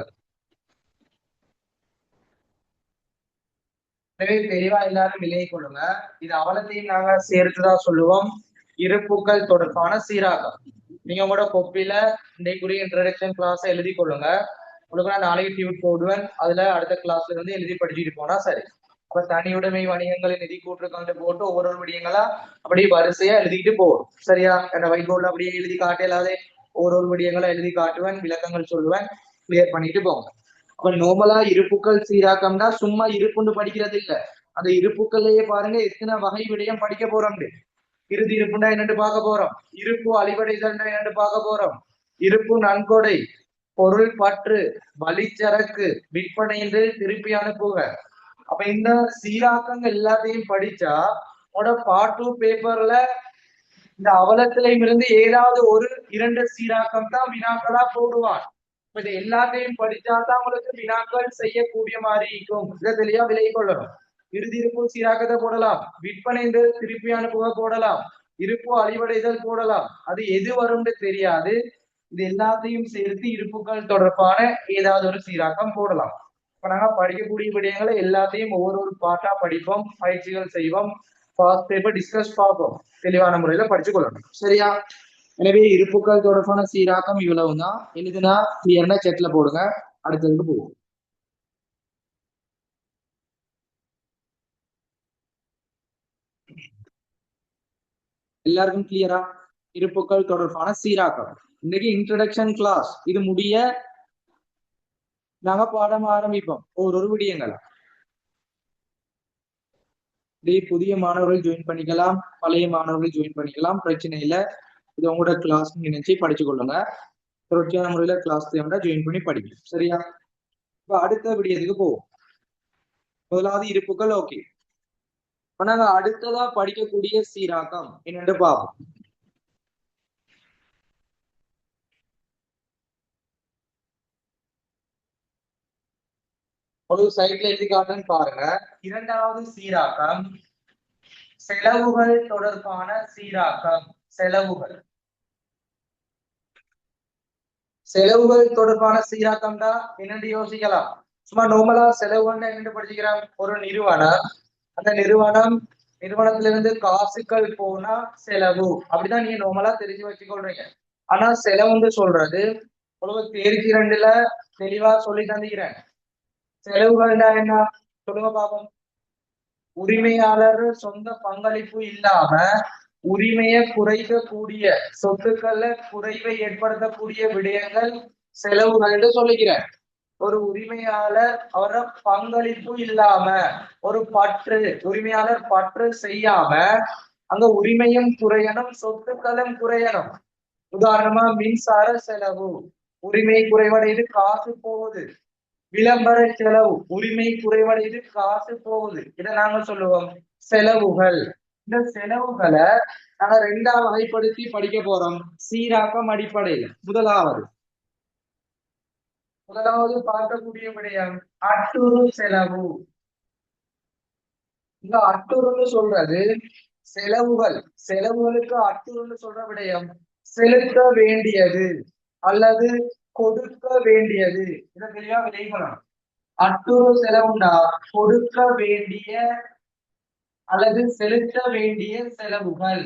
எனவே தெளிவா எல்லாரும் விலகி கொள்ளுங்க. இது அவலத்தையும் நாங்க சேர்த்துதான் சொல்லுவோம் இருப்புக்கள் தொடர்பான சீராக்கம். நீங்க கூட கொப்பில இன்றைக்குரிய இன்ட்ரடக்ஷன் கிளாஸ் எழுதி கொள்ளுங்க. உங்களுக்கு நான் நாளைக்கு டியூட் போடுவேன், அதுல அடுத்த கிளாஸ்ல இருந்து எழுதி படிச்சுட்டு போனா சரி. அப்ப தனியுடைமை வணிகங்களின் நிதி கூற்றுக்கொண்டு போட்டு ஒவ்வொரு விடயங்களா அப்படியே வரிசையா எழுதிட்டு போவோம். சரியா? என்ன ஒயிட் போர்ட்ல அப்படியே எழுதி காட்டலாதே, ஒவ்வொரு விடயங்களா எழுதி காட்டுவேன், விளக்கங்கள் சொல்லுவேன், கிளியர் பண்ணிட்டு போங்க. அப்ப நோமலா இருப்புக்கள் சீராக்கம்னா சும்மா இருப்புன்னு படிக்கிறது இல்ல, அந்த இருப்புக்கள்லயே பாருங்க எத்தனை வகை விடயம் படிக்க போறோம். இறுதி இருப்புண்டா என்னன்னு பார்க்க போறோம், இருப்பு அழிவடைதல் என்னன்னு பார்க்க போறோம், இருப்பு நன்கொடை, பொருள் பற்று, வழிச்சரக்கு, விற்பனை என்று திருப்பி அனுப்புக. அப்ப இந்த சீராக்கங்கள் எல்லாத்தையும் படிச்சா உட பார்ட் 2 பேப்பர்ல இந்த அவலத்திலையும் இருந்து ஏதாவது ஒரு 2 சீராக்கம் தான் வினாக்களா போடுவான். இப்ப இது எல்லாத்தையும் படிச்சாதான் உங்களுக்கு வினாக்கள் செய்யக்கூடிய மாதிரி இருக்கும். இதை தெளிவா விலகி கொள்ளணும். இறுதி இருப்பு சீராக்கத்தை போடலாம், விற்பனை திருப்பி அனுப்புக போடலாம், இருப்பு அழிவடைதல் போடலாம், அது எது வரும்னு தெரியாது. இது எல்லாத்தையும் சேர்த்து இருப்புகள் தொடர்பான ஏதாவது ஒரு சீராக்கம் போடலாம். இப்ப நாங்க படிக்கக்கூடிய விடயங்களை எல்லாத்தையும் ஒவ்வொரு பாட்டா படிப்போம், பயிற்சிகள் செய்வோம், பாஸ்ட் பேப்பர் டிஸ்கஸ் பார்ப்போம், தெளிவான முறையில படிச்சு கொள்ளணும். சரியா? எனவே இருப்புக்கள் தொடர்பான சீராக்கம் இவ்வளவுதான். எழுதுனா கிளியர்னா செட்ல போடுங்க, அடுத்ததுக்கு போவோம். எல்லாருக்கும் கிளியரா? இருப்புக்கள் தொடர்பான சீராக்கம் இன்னைக்கு இன்ட்ரடக்ஷன் கிளாஸ், இது முடிய நாங்க பாடம் ஆரம்பிப்போம் ஒரு விடயங்களை. புதிய மாணவர்கள் ஜாயின் பண்ணிக்கலாம், பழைய மாணவர்கள் ஜாயின் பண்ணிக்கலாம், பிரச்சனை இல்லை. இது உங்களோட கிளாஸ் நினைச்சு படிச்சு கொள்ளுங்க. தொடர்ச்சியான முறையில கிளாஸ் தேவையா ஜாயின் பண்ணி படிக்கும். சரியா? இப்ப அடுத்த விடயத்துக்கு போவோம். முதலாவது இருப்புகள் ஓகே. இப்ப நாங்க அடுத்ததா படிக்கக்கூடிய சீராக்கம் என்னென்று பார்ப்போம். ஒரு சைட்ல எழுதி காட்டுன்னு பாருங்க. இரண்டாவது சீராக்கம் செலவுகள் தொடர்பான சீராக்கம். செலவுகள் செலவுகள் தொடர்பான சீராக்கம் தான் என்னென்று யோசிக்கலாம். சும்மா நார்மலா செலவுன்னு என்னென்று படிச்சுக்கிறோம், ஒரு நிறுவனம், அந்த நிறுவனத்திலிருந்து காசுகள் போனா செலவு, அப்படிதான் நீங்க நார்மலா தெரிஞ்சு வச்சுக்கொள்றீங்க. ஆனா செலவுன்னு சொல்றது உங்களுக்கு தேர்ச்சி 2ல தெளிவா சொல்லி தந்துக்கிறேன். செலவுகள்னா என்ன சொல்லுங்க பாப்போம். உரிமையாளர் சொந்த பங்களிப்பு இல்லாம உரிமையை குறைக்கக்கூடிய, சொத்துக்கள்ல குறைவை ஏற்படுத்தக்கூடிய விடயங்கள் செலவுகள் சொல்லிக்கிறேன். ஒரு உரிமையாளர் அவர பங்களிப்பு இல்லாம ஒரு பற்று, உரிமையாளர் பற்று செய்யாம அங்க உரிமையும் குறையணும், சொத்துக்களும் குறையணும். உதாரணமா மின்சார செலவு, உரிமை குறைவடைது காசு போகுது. விளம்பர செலவு, உரிமை குறைவடைது காசு போகுது. இதை நாங்க சொல்லுவோம் செலவுகள். இந்த செலவுகளை நாங்க 2ஆ வகைப்படுத்தி படிக்க போறோம் சீராக்கம் அடிப்படையில். முதலாவது பார்க்கக்கூடிய விடயம் அட்டுறு செலவு. இந்த அட்டுறுன்னு சொல்றது செலவுகள், செலவுகளுக்கு அட்டுறுன்னு சொல்ற விடயம் செலுத்த வேண்டியது அல்லது கொடுக்க வேண்டியது. இதை தெளிவா விளைவிக்கணும். அட்டுறு செலவுண்டா கொடுக்க வேண்டிய அல்லது செலுத்த வேண்டிய செலவுகள்.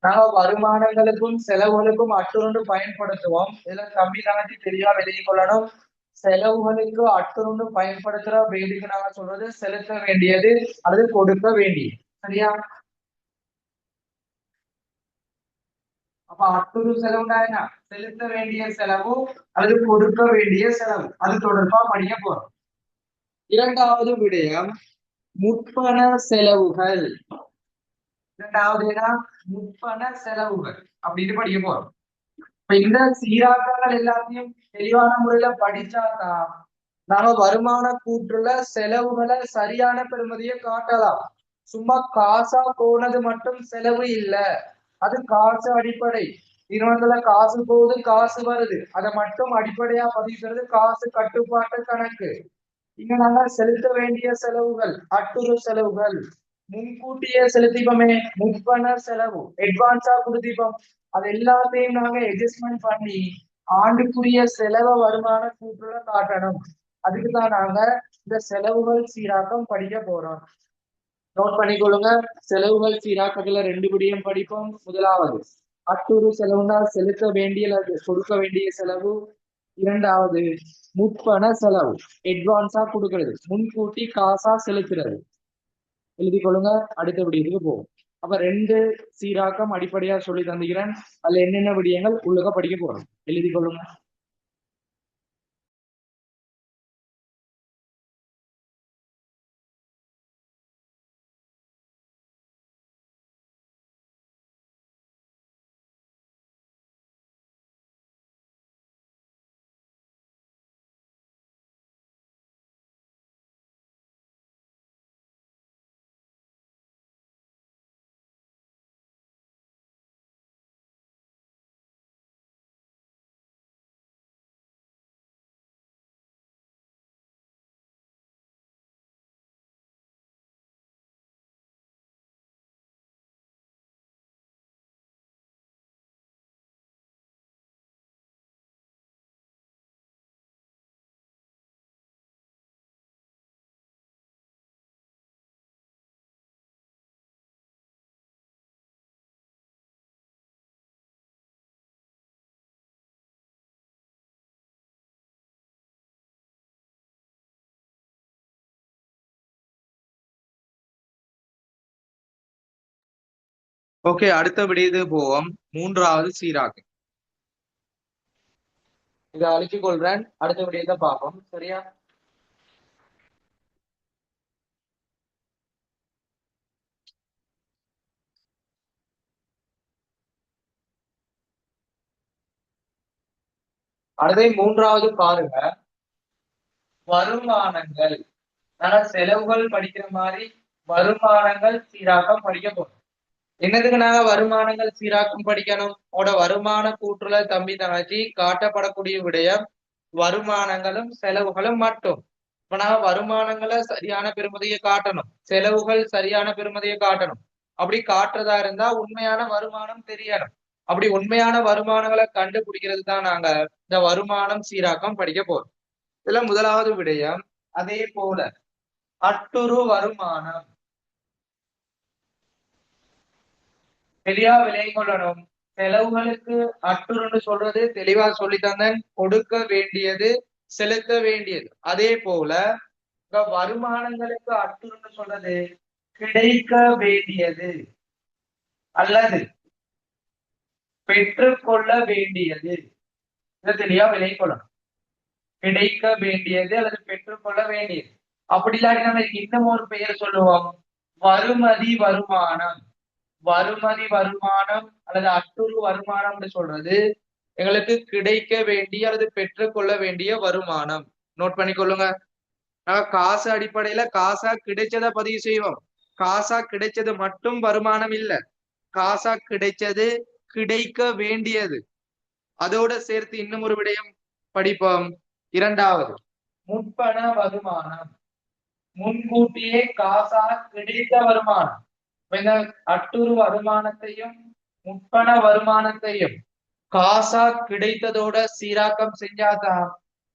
நாங்க வருமானங்களுக்கும் செலவுகளுக்கும் அட்டுறு பயன்படுத்துவோம். இதுல தம்பி தங்கச்சி தெளிவா விலகி கொள்ளணும். செலவுகளுக்கு அட்டுன்னு பயன்படுத்துற வேண்டியது நாங்க சொல்றது செலுத்த வேண்டியது அல்லது கொடுக்க வேண்டியது. சரியா? அப்ப அட்டுறு செலவுனா என்ன? செலுத்த வேண்டிய செலவு அல்லது கொடுக்க வேண்டிய செலவு. அது தொடர்பா படிக்க போறோம். இரண்டாவது விடயம் முற்பண செலவுகள். இரண்டாவது முற்பண செலவுகள் அப்படின்னு படிக்க போறோம். இப்ப இந்த சீராக்கங்கள் எல்லாத்தையும் தெளிவான முறையில படிச்சாதான் நாம வருமான கூற்றுல செலவுகளை சரியான பெறுமதியை காட்டலாம். சும்மா காசா போனது மட்டும் செலவு இல்ல, அது காசு அடிப்படை. நிறுவனத்துல காசு போகுது, காசு வருது, அதை மட்டும் அடிப்படையா பதிக்கிறது காசு கட்டுப்பாட்டு கணக்கு. இங்க நாங்க செலுத்த வேண்டிய செலவுகள், அட்டுறு செலவுகள் முன்கூட்டியே செலுத்திப்போமே, முற்பண செலவு அட்வான்ஸா கொடுத்திப்போம். அது எல்லாத்தையும் நாங்க அட்ஜஸ்ட்மெண்ட் பண்ணி ஆண்டுக்குரிய செலவு வருமான கூற்றுல காட்டணும். அதுக்குதான் நாங்க இந்த செலவுகள் சீராக்கம் படிக்க போறோம். நோட் பண்ணிக்கொள்ளுங்க. செலவுகள் சீராக்கத்துல ரெண்டு விடயம் படிப்போம். முதலாவது அட்டுறு செலவுனா செலுத்த வேண்டிய அல்லது கொடுக்க வேண்டிய செலவு. இரண்டாவது முற்பண செலவு, அட்வான்ஸா கொடுக்கிறது, முன்கூட்டி காசா செலுத்துறது. எழுதி கொள்ளுங்க. அடுத்த விடயத்துக்கு போவோம். அப்ப ரெண்டு சீராக்கம் அடிப்படையா சொல்லி தந்துக்கிறேன். அதுல என்னென்ன விடயங்கள் உள்ளக படிக்க போறோம் எழுதி கொள்ளுங்க. ஓகே, அடுத்த விடயத்துக்கு போவோம். மூன்றாவது சீராக்கம். இதை அழிச்சு கொள்றேன். அடுத்த விடயத்தை பார்ப்போம். சரியா? அடுத்த மூன்றாவது பாருங்க, வருமானங்கள். ஆனா செலவுகள் படிக்கிற மாதிரி வருமானங்கள் சீராக்கம் படிக்க போறோம். என்னதுக்கு நாங்க வருமானங்கள் சீராக்கம் படிக்கணும்? உங்களோட வருமான கூற்றுல தம்பி தங்கச்சி காட்டப்படக்கூடிய விடயம் வருமானங்களும் செலவுகளும் மட்டும். இப்ப நாங்க வருமானங்களை சரியான பெறுமதியை காட்டணும், செலவுகள் சரியான பெறுமதியை காட்டணும். அப்படி காட்டுறதா இருந்தா உண்மையான வருமானம் தெரியணும். அப்படி உண்மையான வருமானங்களை கண்டுபிடிக்கிறது தான் நாங்க இந்த வருமானம் சீராக்கம் படிக்க போறோம். இதுல முதலாவது விடயம் அதே போல அட்டுறு வருமானம். தெளிவா விலை கொள்ளணும். செலவுகளுக்கு அட்டுன்னு சொல்றது தெளிவா சொல்லித்தந்தேன். கொடுக்க வேண்டியது, செலுத்த வேண்டியது. அதே போல வருமானங்களுக்கு அட்டுன்னு சொல்றது கிடைக்க வேண்டியது அல்லது பெற்றுக்கொள்ள வேண்டியது. இதை தெளிவா விலை கொள்ளணும். கிடைக்க வேண்டியது அல்லது பெற்றுக்கொள்ள வேண்டியது. அப்படி இல்லாட்டி நம்ம இன்னும் ஒரு பெயர் சொல்லுவோம், வருமதி வருமானம். வருமதி வருமானம் அல்லது அட்டுறு வருமானம் சொல்றது எங்களுக்கு கிடைக்க வேண்டிய அல்லது பெற்றுக்கொள்ள வேண்டிய வருமானம். நோட் பண்ணிக்கொள்ளுங்க. காசு அடிப்படையில காசா கிடைச்சதை பதிவு செய்வோம். காசா கிடைச்சது மட்டும் வருமானம் இல்ல, காசா கிடைச்சது, கிடைக்க வேண்டியது, அதோட சேர்த்து இன்னும் ஒரு விடயம் படிப்போம். இரண்டாவது முற்பண வருமானம். முன்கூட்டியே காசா கிடைத்த வருமானம். இந்த அட்டுறு வருமானத்தையும் முற்பண வருமானத்தையும் காசா கிடைத்ததோட சீராக்கம் செஞ்சாதான்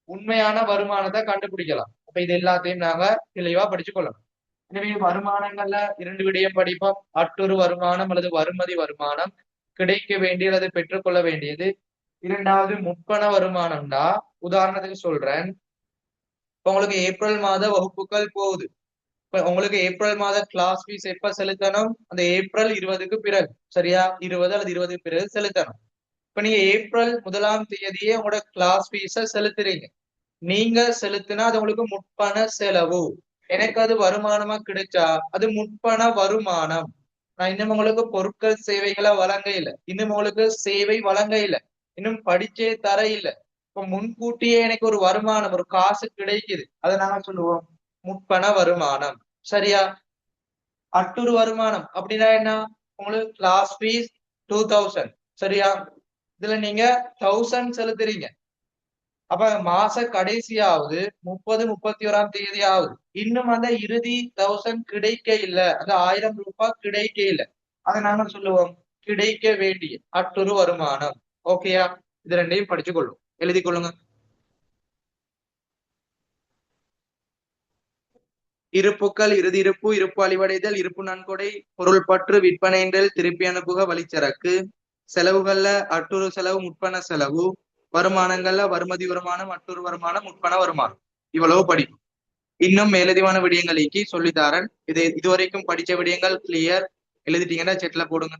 உண்மையான வருமானத்தை கண்டுபிடிக்கலாம். அப்ப இது எல்லாத்தையும் நாங்க தெளிவா படிச்சு கொள்ளணும். எனவே வருமானங்கள்ல இரண்டு விடயம் படிப்போம். அட்டுறு வருமானம் அல்லது வருமதி வருமானம், கிடைக்க வேண்டிய அல்லது பெற்றுக்கொள்ள வேண்டியது. இரண்டாவது முற்பண வருமானம்டா, உதாரணத்துக்கு சொல்றேன், உங்களுக்கு ஏப்ரல் மாத வகுப்புகள் போகுது. இப்ப உங்களுக்கு ஏப்ரல் மாத கிளாஸ் ஃபீஸ் எப்ப செலுத்தணும்? அந்த ஏப்ரல் 20க்கு பிறகு. சரியா? 20 அல்லது 20க்கு பிறகு செலுத்தணும். இப்ப நீங்க ஏப்ரல் 1ஆம் தேதியே உங்களோட கிளாஸ் ஃபீஸ செலுத்துறீங்க. நீங்க செலுத்தினா அது உங்களுக்கு முற்பண செலவு. எனக்கு அது வருமானமா கிடைச்சா அது முற்பண வருமானம். நான் இன்னும் உங்களுக்கு பொருட்கள் சேவைகளை வழங்க இல்லை. இன்னும் உங்களுக்கு சேவை வழங்க இல்லை. இன்னும் படிச்சே தர இல்லை. இப்ப முன்கூட்டியே எனக்கு ஒரு வருமானம், ஒரு காசு கிடைக்குது. அதை நாங்க சொல்லுவோம் முற்பண வருமானம். சரியா? அட்டுரு வருமானம் அப்படின்னா என்ன? உங்களுக்கு கிளாஸ் ஃபீஸ் 2000. சரியா? இதுல நீங்க 1000 செலுத்துறீங்க. அப்ப மாச கடைசியாவது 30, 31ஆம் தேதி ஆகுது. இன்னும் அந்த இறுதி 1000 கிடைக்க இல்ல. அந்த 1000 ரூபாய் கிடைக்க இல்ல. அதை நாங்க சொல்லுவோம் கிடைக்க வேண்டிய அட்டுரு வருமானம். ஓகேயா? இது ரெண்டையும் படிச்சு கொள்ளும். எழுதி கொள்ளுங்க. இருப்புக்கள், இறுதி இருப்பு, இருப்பு அழிவடைதல், இருப்பு நன்கொடை, பொருள் பற்று, விற்பனைகள், திருப்பி அனுப்புக, வழிச்சரக்கு, செலவுகள்ல அட்டுறு செலவு, முற்பண செலவு, வருமானங்கள்ல வருமதி வருமானம், அட்டுறு வருமானம், முற்பண வருமானம். இவ்வளவு படிக்கும். இன்னும் மேலதிவான விடயங்களுக்கு சொல்லித்தாரன். இது இதுவரைக்கும் படிச்ச விடயங்கள் கிளியர். எழுதிட்டீங்கன்னா செட்ல போடுங்க.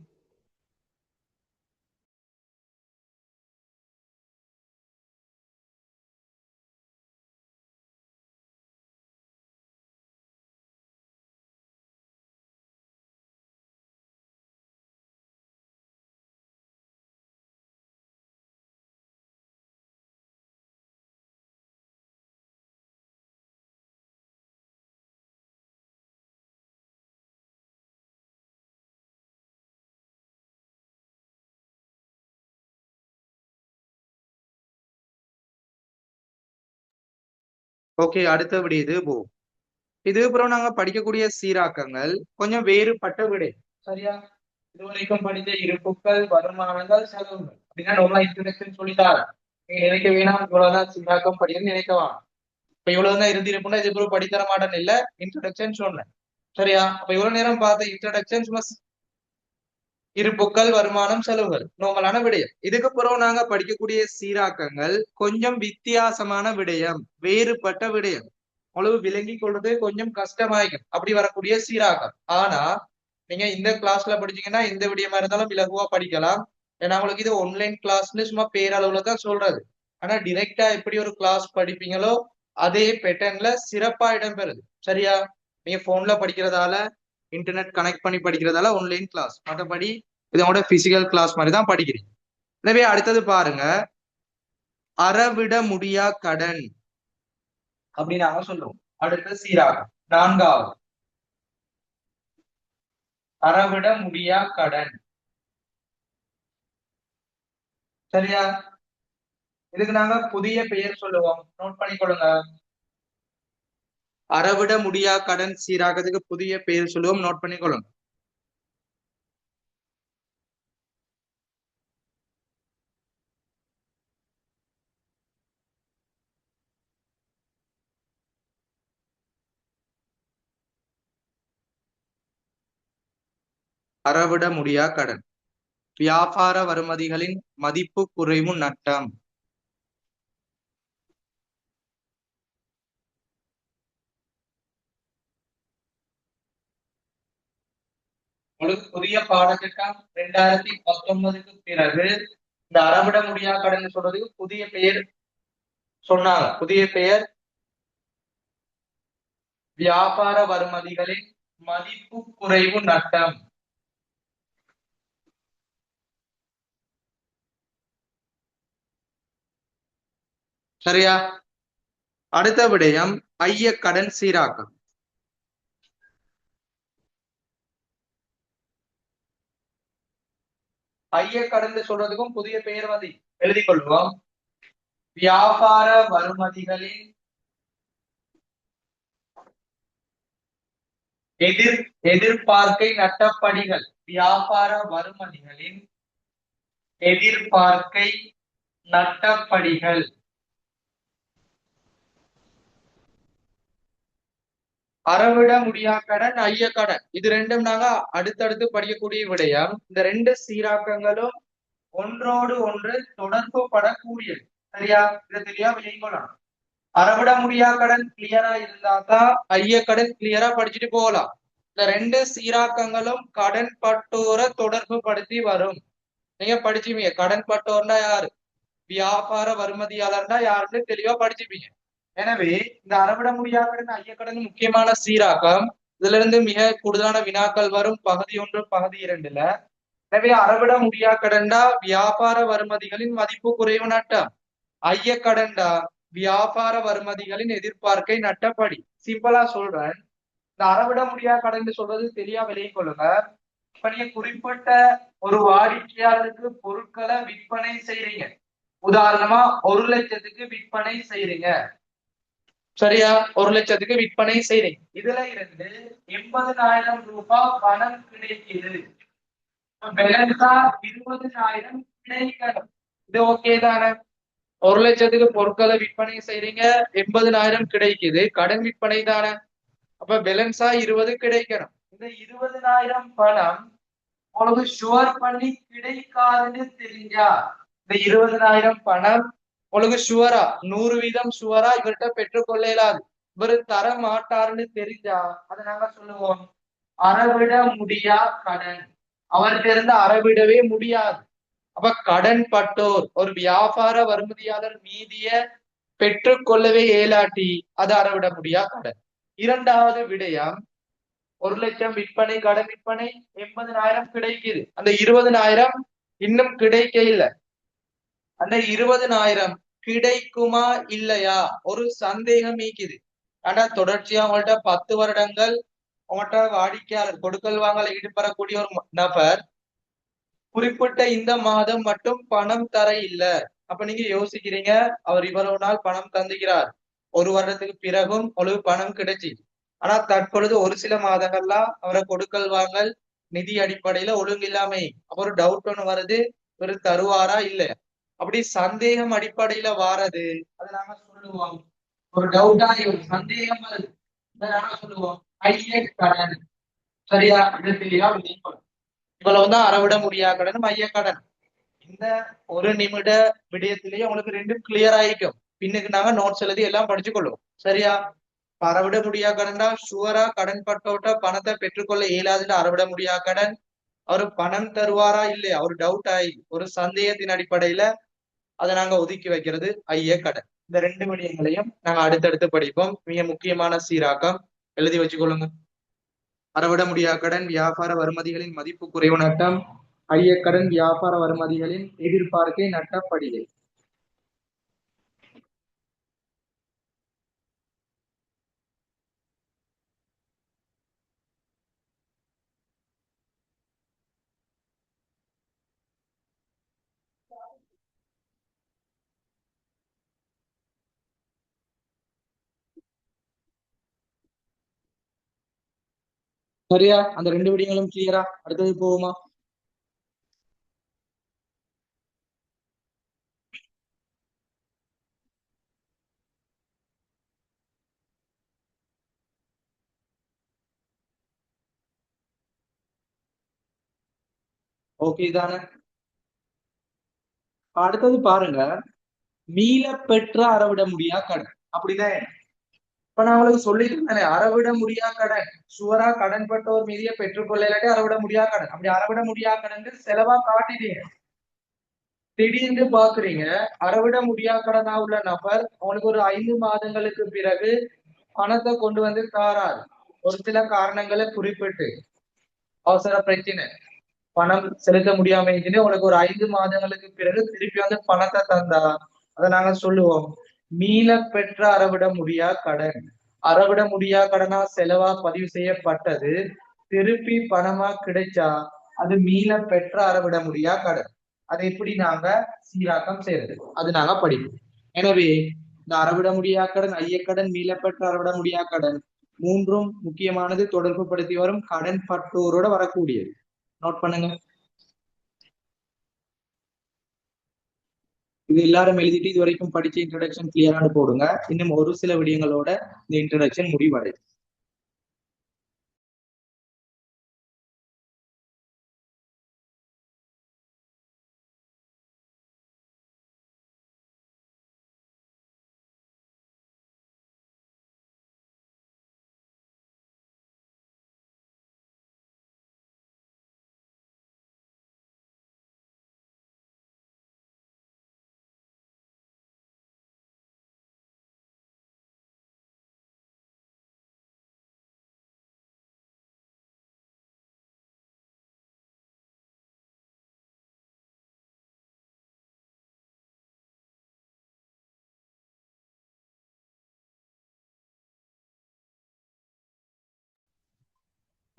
ஓகே, அடுத்த விடயது போ. இதுக்கப்புறம் நாங்க படிக்கக்கூடிய சீராக்கங்கள் கொஞ்சம் வேறுபட்ட விடை. சரியா? இதுவரைக்கும் படித்த இருப்புக்கள், வருமானங்கள், செலவுகள் அப்படின்னா நம்ம இன்ட்ரோடக்ஷன் சொல்லிட்டாரு. நீங்க நினைக்க வேணாம் இவ்வளவுதான் சீராக்கம் படிக்கணும்னு நினைக்கலாம். இப்ப இவ்வளவுதான் இறுதி இருப்புன்னா இது அப்புறம் படித்தர மாட்டேன்னு இல்ல, இன்ட்ரோடக்ஷன் சொன்னேன். சரியா? அப்ப இவ்வளவு நேரம் பார்த்த இன்ட்ரோடக்ஷன் இருப்புக்கள், வருமானம், செலவுகள் நோங்கலான விடயம். இதுக்கு பிறகு நாங்க படிக்கக்கூடிய சீராக்கங்கள் கொஞ்சம் வித்தியாசமான விடயம், வேறுபட்ட விடயம். அவ்வளவு விளங்கி கொள்றது கொஞ்சம் கஷ்டமாயிக்கும் அப்படி வரக்கூடிய சீராக்கம். ஆனா நீங்க இந்த கிளாஸ்ல படிச்சீங்கன்னா எந்த விடயமா இருந்தாலும் இலகுவா படிக்கலாம். ஏன்னா உங்களுக்கு இது ஆன்லைன் கிளாஸ்ன்னு சும்மா பேரளவுல தான் சொல்றது. ஆனா டிரெக்டா எப்படி ஒரு கிளாஸ் படிப்பீங்களோ அதே பேட்டர்ன்ல சிறப்பா இடம்பெறுது. சரியா? நீங்க போன்ல படிக்கிறதால, இன்டர்நெட் கனெக்ட் பண்ணி படிக்கிறதால ஆன்லைன் கிளாஸ். மற்றபடி இதோட பிசிக்கல் கிளாஸ் மாதிரி தான் படிக்கிறீங்க. எனவே அடுத்தது பாருங்க, அறவிட முடியா கடன் அப்படின்னு நாங்க சொல்லுவோம். அடுத்த சீராகம் 4வது, அறவிட முடியா கடன். சரியா? இதுக்கு நாங்க புதிய பெயர் சொல்லுவோம். நோட் பண்ணிக்கொள்ளுங்க. அறவிட முடியா கடன் சீராகிறதுக்கு புதிய பெயர் சொல்லுவோம். நோட் பண்ணிக்கொள்ளுங்க. அறவிட முடியா கடன், வியாபார வருமதிகளின் மதிப்பு குறைவு, நட்டம். உங்களுக்கு புதிய பாடத்திட்டம் 2019க்கு பிறகு இந்த அறவிட முடியா கடன் சொல்றதுக்கு புதிய பெயர் சொன்னாங்க. புதிய பெயர் வியாபார வருமதிகளின் மதிப்பு குறைவு, நட்டம். சரியா? அடுத்த விடயம் ஐய கடன் சீராக்கம். ஐய கடன் சொல்றதுக்கும் புதிய பெயர் வந்து எழுதி கொள்வோம். வியாபார வருமதிகளின் எதிர்பார்க்கை நட்டப்படிகள். வியாபார வருமதிகளின் எதிர்பார்க்கை நட்டப்படிகள். அறவிட முடியா கடன், ஐய கடன், இது ரெண்டும் நாங்க அடுத்தடுத்து படிக்கக்கூடிய விடயம். இந்த ரெண்டு சீராக்கங்களும் ஒன்றோடு ஒன்று தொடர்பு படக்கூடியது. சரியா? இதை தெளிவா விளங்கிக் கொள்ளணும். அறவிட முடியா கடன் கிளியரா இருந்தாதான் ஐய கடன் கிளியரா படிச்சுட்டு போகலாம். இந்த ரெண்டு சீராக்கங்களும் கடன் பட்டோர தொடர்பு படுத்தி வரும். நீங்க படிச்சுப்பீங்க கடன் பட்டோர்னா யாரு, வியாபார வருமதியாளர்னா யாருன்னு தெளிவா படிச்சுப்பீங்க. எனவே இந்த அறவிட முடியா கடன் ஐயக்கடன் முக்கியமான சீராக்கம். இதுல இருந்து மிக கூடுதலான வினாக்கள் வரும் பகுதி 1 பகுதி 2ல. எனவே அறவிட முடியா கடன்டா வியாபார வருமதிகளின் மதிப்பு குறைவு நட்டம், ஐயக்கடன்டா வியாபார வருமதிகளின் எதிர்பார்க்கை நட்டப்படி. சிம்பிளா சொல்றேன், இந்த அறவிட முடியா கடன் சொல்றது தெளிவா விலகிக் கொள்ளுங்க. இப்ப நீங்க குறிப்பிட்ட ஒரு வாடிக்கையாளருக்கு பொருட்களை விற்பனை செய்றீங்க. உதாரணமா 1,00,000க்கு விற்பனை செய்றீங்க. சரியா, 1,00,000க்கு விற்பனை செய்றீங்க. இதுல இருந்து 80,000 ரூபாய் பணம் கிடைக்குது. பேலன்ஸா 20,000 கிடைக்கணும். இது ஓகே தானே? 1,00,000க்கு பொருட்களை விற்பனை செய்றீங்க, 80,000 கிடைக்குது, கடன் விற்பனை தானே. அப்ப பேலன்ஸா 20 கிடைக்கணும். இந்த 20,000 பணம் உங்களுக்கு ஷுவர் பண்ணி கிடைக்காதுன்னு தெரிஞ்சா, இந்த 20,000 பணம் உங்களுக்கு ஷுவரா 100% ஷுவரா இவர்கிட்ட பெற்றுக்கொள்ள இயலாது, இவர் தர மாட்டாருன்னு தெரிஞ்சா அதை நாங்க சொல்லுவோம் அறவிட முடியா கடன். அவர்கிட்ட இருந்து அறவிடவே முடியாது. அப்ப கடன் பட்டோர் ஒரு வியாபார வருமதியாளர் மீதிய பெற்றுக்கொள்ளவே இயலாட்டி அது அறவிட முடியா கடன். இரண்டாவது விடயம், 1,00,000 விற்பனை கடன் விற்பனை 80,000 கிடைக்குது, அந்த 20,000 இன்னும் கிடைக்க இல்லை. அந்த 20,000 கிடைக்குமா இல்லையா ஒரு சந்தேகம் நீக்குது. ஆனா தொடர்ச்சியா உங்கள்ட்ட 10 வருடங்கள் உங்கள்ட்ட வாடிக்கையாளர் கொடுக்கல் வாங்கல ஈடுபடக்கூடிய ஒரு நபர் குறிப்பிட்ட இந்த மாதம் மட்டும் பணம் தர இல்ல. அப்ப நீங்க யோசிக்கிறீங்க, அவர் இவ்வளவு நாள் பணம் தந்துகிறார், ஒரு வருடத்துக்கு பிறகும் உங்களுக்கு பணம் கிடைச்சி. ஆனா தற்பொழுது ஒரு சில மாதங்கள்லாம் அவரை கொடுக்கல் வாங்கல் நிதி அடிப்படையில ஒழுங்கு இல்லாமை. அப்ப ஒரு டவுட் ஒண்ணு வருது, இவர் தருவாரா இல்லையா. அப்படி சந்தேகம் அடிப்படையில வாரது அதை நாங்க சொல்லுவோம் ஒரு டவுட்டா ஒரு சந்தேகம் வருது, அதை நாங்க சொல்லுவோம் ஐய கடன். சரியா, இது தெளிவா இவ்வளவுதான் அறவிட முடியா கடன் மைய கடன். இந்த ஒரு நிமிட விடயத்திலேயே உங்களுக்கு ரெண்டும் கிளியர் ஆயிக்கும். பின்னுக்கு நாங்க நோட்ஸ் எழுதி எல்லாம் படிச்சு கொள்ளுவோம். சரியா, அறவிட முடியா கடன்டா ஷுவரா கடன் பட்டோட்ட பணத்தை பெற்றுக்கொள்ள இயலாதுன்னு அறவிட முடியா கடன். அவரு பணம் தருவாரா இல்லையா ஒரு டவுட் ஆகி ஒரு சந்தேகத்தின் அடிப்படையில அதை நாங்க ஒதுக்கி வைக்கிறது ஐய கடன். இந்த ரெண்டு விடயங்களையும் நாங்க அடுத்தடுத்து படிப்போம். மிக முக்கியமான சீராக்கம், எழுதி வச்சுக்கொள்ளுங்க. அறவிட முடியா கடன் வியாபார வருமதிகளின் மதிப்பு குறைவு நட்டம், ஐயக்கடன் வியாபார வருமதிகளின் எதிர்பார்க்கை நட்டப்படிகை. சரியா, அந்த ரெண்டு விடயங்களும் கிளியரா? அடுத்தது போவோமா? ஓகே தானே? அடுத்தது பாருங்க, மீள பெற்ற அறவிட முடியா கடன். அப்படிதான் இப்ப நான் உங்களுக்கு சொல்லியிருந்தேன், அறவிட முடியா கடன் சுவரா கடன் பட்டோர் மீதிய பெற்றுக்கொள்ள இல்லாட்டி அறவிட முடியா கடன். அப்படி அறவிட முடியா கடன் செலவா காட்டிட்டீங்க, திடீர்னு பாக்குறீங்க அறவிட முடியா கடனா உள்ள நபர் அவனுக்கு ஒரு 5 மாதங்களுக்கு பிறகு பணத்தை கொண்டு வந்து தாரார். ஒரு சில காரணங்களை குறிப்பிட்டு, அவசர பிரச்சனை, பணம் செலுத்த முடியாம இருந்துச்சு, உனக்கு ஒரு 5 மாதங்களுக்கு பிறகு திருப்பி வந்து பணத்தை தந்தா அதை நாங்க சொல்லுவோம் மீள பெற்ற அறவிட முடியா கடன். அறவிட முடியா கடனா செலவா பதிவு செய்யப்பட்டது திருப்பி பணமா கிடைச்சா அது மீள பெற்ற அறவிட முடியா கடன். அதை எப்படி நாங்க சீராக்கம் செய்யறது அது நாங்க படிப்போம். எனவே இந்த அறவிட முடியா கடன் ஐயக்கடன் மீளப்பெற்ற அறவிட முடியா கடன் மூன்றும் முக்கியமானது, தொடர்பு படுத்தி வரும் கடன் பட்டோரோட வரக்கூடியது. நோட் பண்ணுங்க. இது எல்லாரும் எழுதிட்டு இது வரைக்கும் படிச்ச இன்ட்ரடக்ஷன் கிளியரானு போடுங்க. இன்னும் ஒரு சில விடயங்களோட இந்த இன்ட்ரடக்ஷன் முடிவடையும்.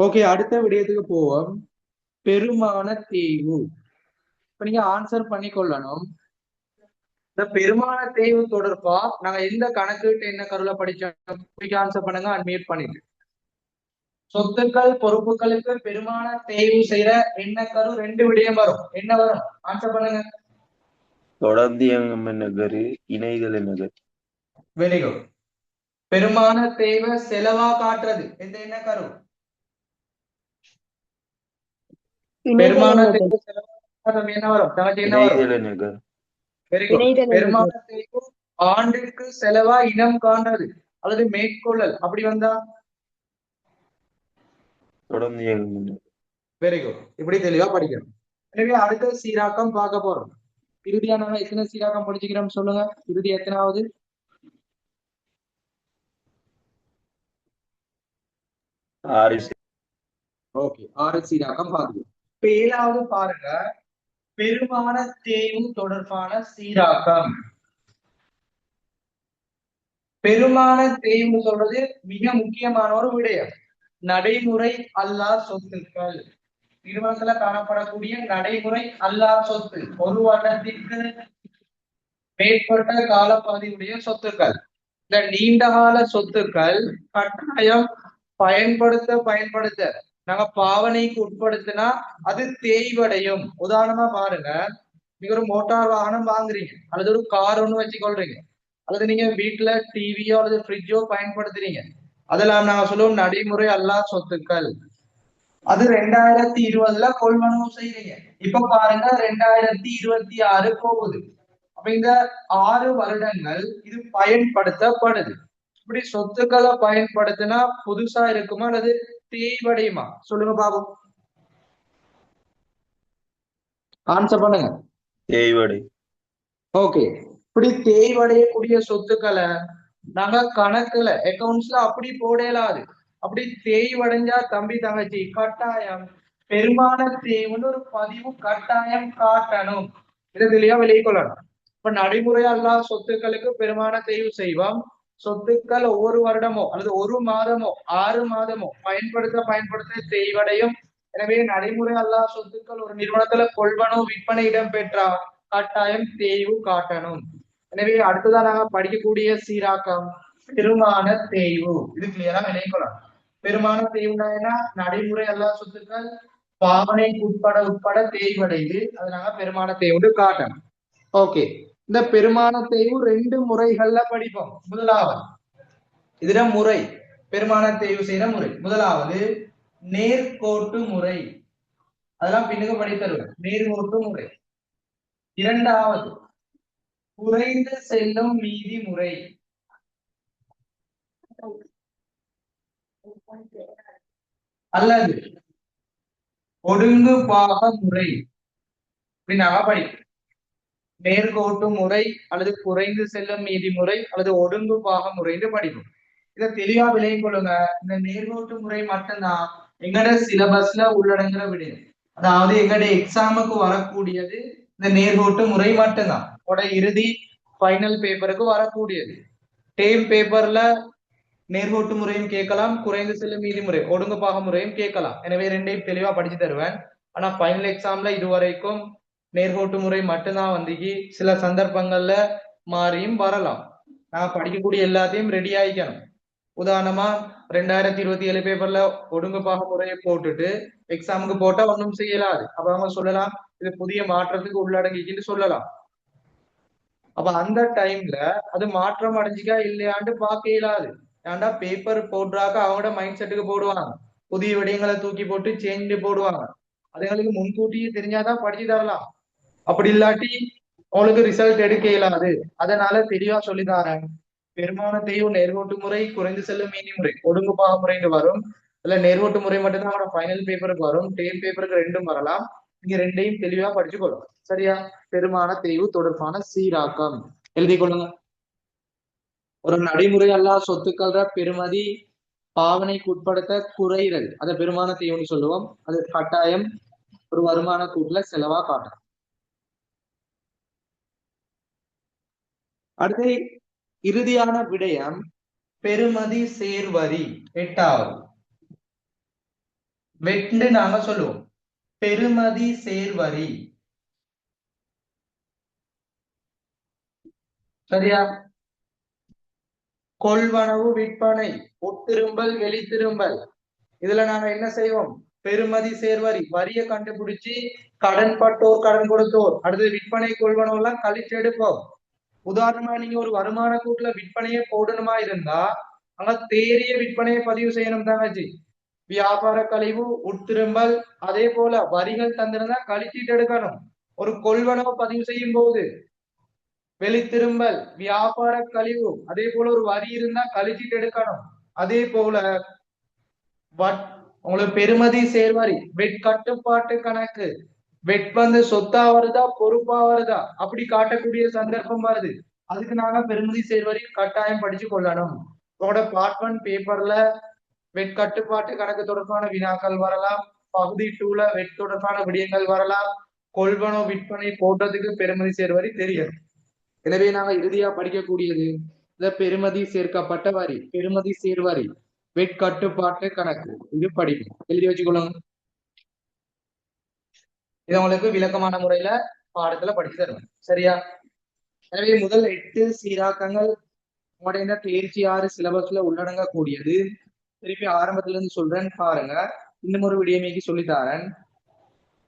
ஓகே, அடுத்த விடயத்துக்கு போவோம். பெருமான தேய்வு. இப்ப நீங்க ஆன்சர் பண்ணி கொள்ளணும். இந்த பெருமான தேய்வு தொடர்பா நாங்க எந்த கணக்குகிட்ட என்ன கருல படிச்சோம்? ஆன்சர் பண்ணுங்க, அன்மியூட் பண்ணிட்டு. சொத்துக்கள் பொறுப்புகளுக்கு பெருமான தேய்வு செய்யற என்ன கரு ரெண்டு விடயம் வரும். என்ன வரும்? ஆன்சர் பண்ணுங்க. தொடர்ந்தியங்கம் நகரு இணைதல் நகர். Very good. பெருமான தேய்வை செலவா காட்டுறது எந்த என்ன கரு? பெருமான தேய்வு செலவா காட்டுறது என்ன வரும்? தங்கச்சி என்ன வரும்? இணைதல் நகர். Very good. பெருமான தேய்வு ஆண்டுக்கு செலவா இனம் காண்றது அல்லது மேற்கொள்ளல் அப்படி வந்தா தொடர்ந்தியங்கம் நகர். Very good. இப்படி தெளிவா படிக்கணும். எனவே அடுத்த சீராக்கம் பார்க்க போறோம். இறுதியா நாங்க எத்தனை சீராக்கம் படிச்சுக்கிறோம் சொல்லுங்க. இறுதி எத்தனாவது? 6. ஓகே, 6 சீராக்கம் பாருங்க. இப்ப 7வது பாருங்க, பெருமான தேய்வு தொடர்பான சீராக்கம். பெருமான தேய்வு சொல்றது மிக முக்கியமான ஒரு விடயம். நடைமுறை அல்லா சொத்துக்கள், நிறுவனத்துல காணப்படக்கூடிய நடைமுறை அல்லா சொத்து, ஒரு வருடத்திற்கு மேற்பட்ட காலப்பகுதியுடைய சொத்துக்கள். இந்த நீண்டகால சொத்துக்கள் கட்டாயம் பயன்படுத்த நாங்க பாவனைக்கு உட்படுத்தினா அது தேய்வடையும். உதாரணமா பாருங்க, நீங்க ஒரு மோட்டார் வாகனம் வாங்குறீங்க அல்லது ஒரு கார் ஒண்ணு வச்சுக்கொள்றீங்க அல்லது நீங்க வீட்டுல டிவியோ அல்லது ஃப்ரிட்ஜோ பயன்படுத்துறீங்க. அதெல்லாம் நாங்க சொல்லுவோம் நடைமுறை அல்லா சொத்துக்கள். அது 2020 கொள்வனவு செய்றீங்க. இப்ப பாருங்க 2026 போகுது. அப்ப இந்த 6 வருடங்கள் இது பயன்படுத்தப்படுது. இப்படி சொத்துக்களை பயன்படுத்தினா புதுசா இருக்குமா அல்லது தேய்வடையுமா? சொல்லுங்க பாபு, ஆன்சர் பண்ணுங்க. தேய்வடை. ஓகே, இப்படி தேய்வடையக்கூடிய சொத்துக்களை நாங்க கணக்குல அக்கௌண்ட்ஸ்ல அப்படி போடலாது. அப்படி தேய்வடைஞ்சா தம்பி தங்கச்சி கட்டாயம் பெருமான தேய்வுன்னு ஒரு பதிவு கட்டாயம் காட்டணும். இதுலயா வெளியே கொள்ளணும். இப்ப நடைமுறை அல்லா சொத்துக்களுக்கு பெருமான தேய்வு செய்வோம். சொத்துக்கள் ஒவ்வொரு வருடமோ அல்லது ஒரு மாதமோ 6 மாதமோ பயன்படுத்த தேய்வடையும். எனவே நடைமுறை அல்லா சொத்துக்கள் ஒரு நிறுவனத்துல கொள்வனோ விற்பனை இடம்பெற்றா கட்டாயம் தேய்வு காட்டணும். எனவே அடுத்ததான் நாங்க படிக்கக்கூடிய சீராக்கம் பெருமான தேய்வு. இது கிளியரா விளையலாம். பெருமான தேய்வுனா என்ன? நடைமுறை அல்லா சொத்துக்கள் பாவனை உட்பட தேய்வடைது. அதனால பெருமான தேய்வு காட்டணும். ஓகே, இந்த பெருமான தேய்வு 2 முறைகள்ல படிப்போம். முதலாவது இதுல முறை, பெருமான தேய்வு செய்யற முறை. முதலாவது நேர்கோட்டு முறை, அதெல்லாம் பின்னுக்கு படி தருவேன். நேர்கோட்டு முறை. இரண்டாவது குறைந்து செல்லும் மீதி முறை. அல்லது ஒடுங்கு பாக முறை. படி நேர்கோட்டு முறை அல்லது குறைந்து செல்லும் மீதி முறை அல்லது ஒடுங்கு பாக முறைன்னு படிக்கும். இதை தெளிவா விளையும் கொள்ளுங்க. இந்த நேர்கோட்டு முறை மட்டும்தான் எங்கட சிலபஸ்ல உள்ளடங்குற விடயம். அதாவது எங்கட எக்ஸாமுக்கு வரக்கூடியது இந்த நேர்கோட்டு முறை மட்டும்தான். இறுதி ஃபைனல் பேப்பருக்கு வரக்கூடியது. டேம் பேப்பர்ல நேர்கோட்டு முறையும் கேட்கலாம், குறைந்து செல்லும் மீதி முறை ஒடுங்கு பாக முறையும் கேட்கலாம். எனவே ரெண்டையும் தெளிவா படிச்சு தருவேன். ஆனா ஃபைனல் எக்ஸாம்ல இதுவரைக்கும் நேர்கோட்டு முறை மட்டும்தான் வந்துச்சு. சில சந்தர்ப்பங்கள்ல மாறியும் வரலாம். நான் படிக்கக்கூடிய எல்லாத்தையும் ரெடி ஆயிக்கணும். உதாரணமா 2027 பேப்பர்ல ஒடுங்கு பாக முறையை போட்டுட்டு எக்ஸாமுக்கு போட்டா ஒன்றும் செய்யலாது. அப்ப அவங்க சொல்லலாம் இது புதிய மாற்றத்துக்கு உள்ளடங்கிச்சுன்னு சொல்லலாம். அப்ப அந்த டைம்ல அது மாற்றம் அடைஞ்சிக்கா இல்லையாண்டு பார்க்க இயலாது. ஏன்டா பேப்பர் போடுறாக்க அவங்களோட மைண்ட் செட்டுக்கு போடுவாங்க. புதிய விடயங்களை தூக்கி போட்டு சேஞ்ச் போடுவாங்க. அதுங்களுக்கு முன்கூட்டியே தெரிஞ்சாதான் படிச்சு தரலாம். அப்படி இல்லாட்டி அவங்களுக்கு ரிசல்ட் எடுக்க இயலாது. அதனால தெளிவா சொல்லித்தாரேன். பெருமான தேய்வு நேர்கோட்டு முறை, குறைந்து செல்லும் மீதி முறை, ஒடுங்கு பாக முறைன்னு வரும். இல்ல நேர்கோட்டு முறை மட்டும்தான் அவனோட ஃபைனல் பேப்பருக்கு வரும். டேம் பேப்பருக்கு ரெண்டும் வரலாம். நீங்க ரெண்டையும் தெளிவா படிச்சு கொள்ளும். சரியா? பெருமான தேய்வு தொடர்பான சீராக்கம் எழுதி கொள்ளுங்க. ஒரு நடைமுறை அல்லா சொத்துக்கள பெருமதி பாவனைக்கு உட்படுத்த குறைதல் அதை பெருமான தேய்வுன்னு சொல்லுவோம். அது கட்டாயம் ஒரு வருமான கூட்டுல செலவா காட்டும். அடுத்து இறுதியான விடயம் பெருமதி சேர்வரி. 8வது வெட்னு நாங்க சொல்லுவோம். பெறுமதி சேர்வரி. சரியா? கொள்வனவு விற்பனை, உட்திரும்பல் வெளித்திரும்பல். இதுல நாங்க என்ன செய்வோம்? பெறுமதி சேர்வரி வரியை கண்டுபிடிச்சு கடன் பட்டோர் கடன் கொடுத்தோர் அடுத்து விற்பனை கொள்வனவு எல்லாம் கழிச்சு எடுப்போம். உதாரணமா நீங்க ஒரு வருமான கூட்டுல விற்பனையை போடணுமா இருந்தா அங்க தேறிய விற்பனையை பதிவு செய்யணும் தாங்கச்சி. வியாபார கழிவு உட்திரும்பல் அதே போல வரிகள் தந்திருந்தா கழிச்சிட்டு எடுக்கணும். ஒரு கொள்வனவு பதிவு செய்யும் போது வெளித்திரும்பல் வியாபார கழிவு அதே போல ஒரு வரி இருந்தா கழிச்சிட்டு எடுக்கணும். அதே போல உங்களுக்கு பெறுமதி சேர்வரி வெட்கட்டுப்பாட்டு கணக்கு வெட் வந்து சொத்தா வருதா பொறுப்பா வருதா அப்படி காட்டக்கூடிய சந்தர்ப்பம் வருது. அதுக்கு நாங்க பெறுமதி சேர்வரி கட்டாயம் படிச்சு கொள்ளணும். உங்களோட பார்ட் 1 பேப்பர்ல வெட் கட்டுப்பாட்டு கணக்கு தொடர்பான வினாக்கள் வரலாம். பகுதி 2ல வெட் தொடர்பான விடயங்கள் வரலாம். கொள்வனோ விற்பனை போட்டதுக்கு பெறுமதி சேர்வரி தெரியும். எனவே நாங்க இறுதியா படிக்கக்கூடியது இந்த பெறுமதி சேர்க்கப்பட்ட வரி பெறுமதி சேர்வரி வெட்கட்டுப்பாட்டு கணக்கு. இது படிக்கும், எழுதி வச்சுக்கொள்ளுங்க. இது உங்களுக்கு விளக்கமான முறையில பாடத்துல படிச்சு தருவேன். சரியா? எனவே முதல் 8 சீராக்கங்கள் உங்களுடைய இந்த தேர்ச்சி 6 சிலபஸ்ல உள்ளடங்கக்கூடியது. திருப்பி ஆரம்பத்துல இருந்து சொல்றேன் பாருங்க. இன்னும் ஒரு விடயமைக்கு சொல்லித்தாரன்.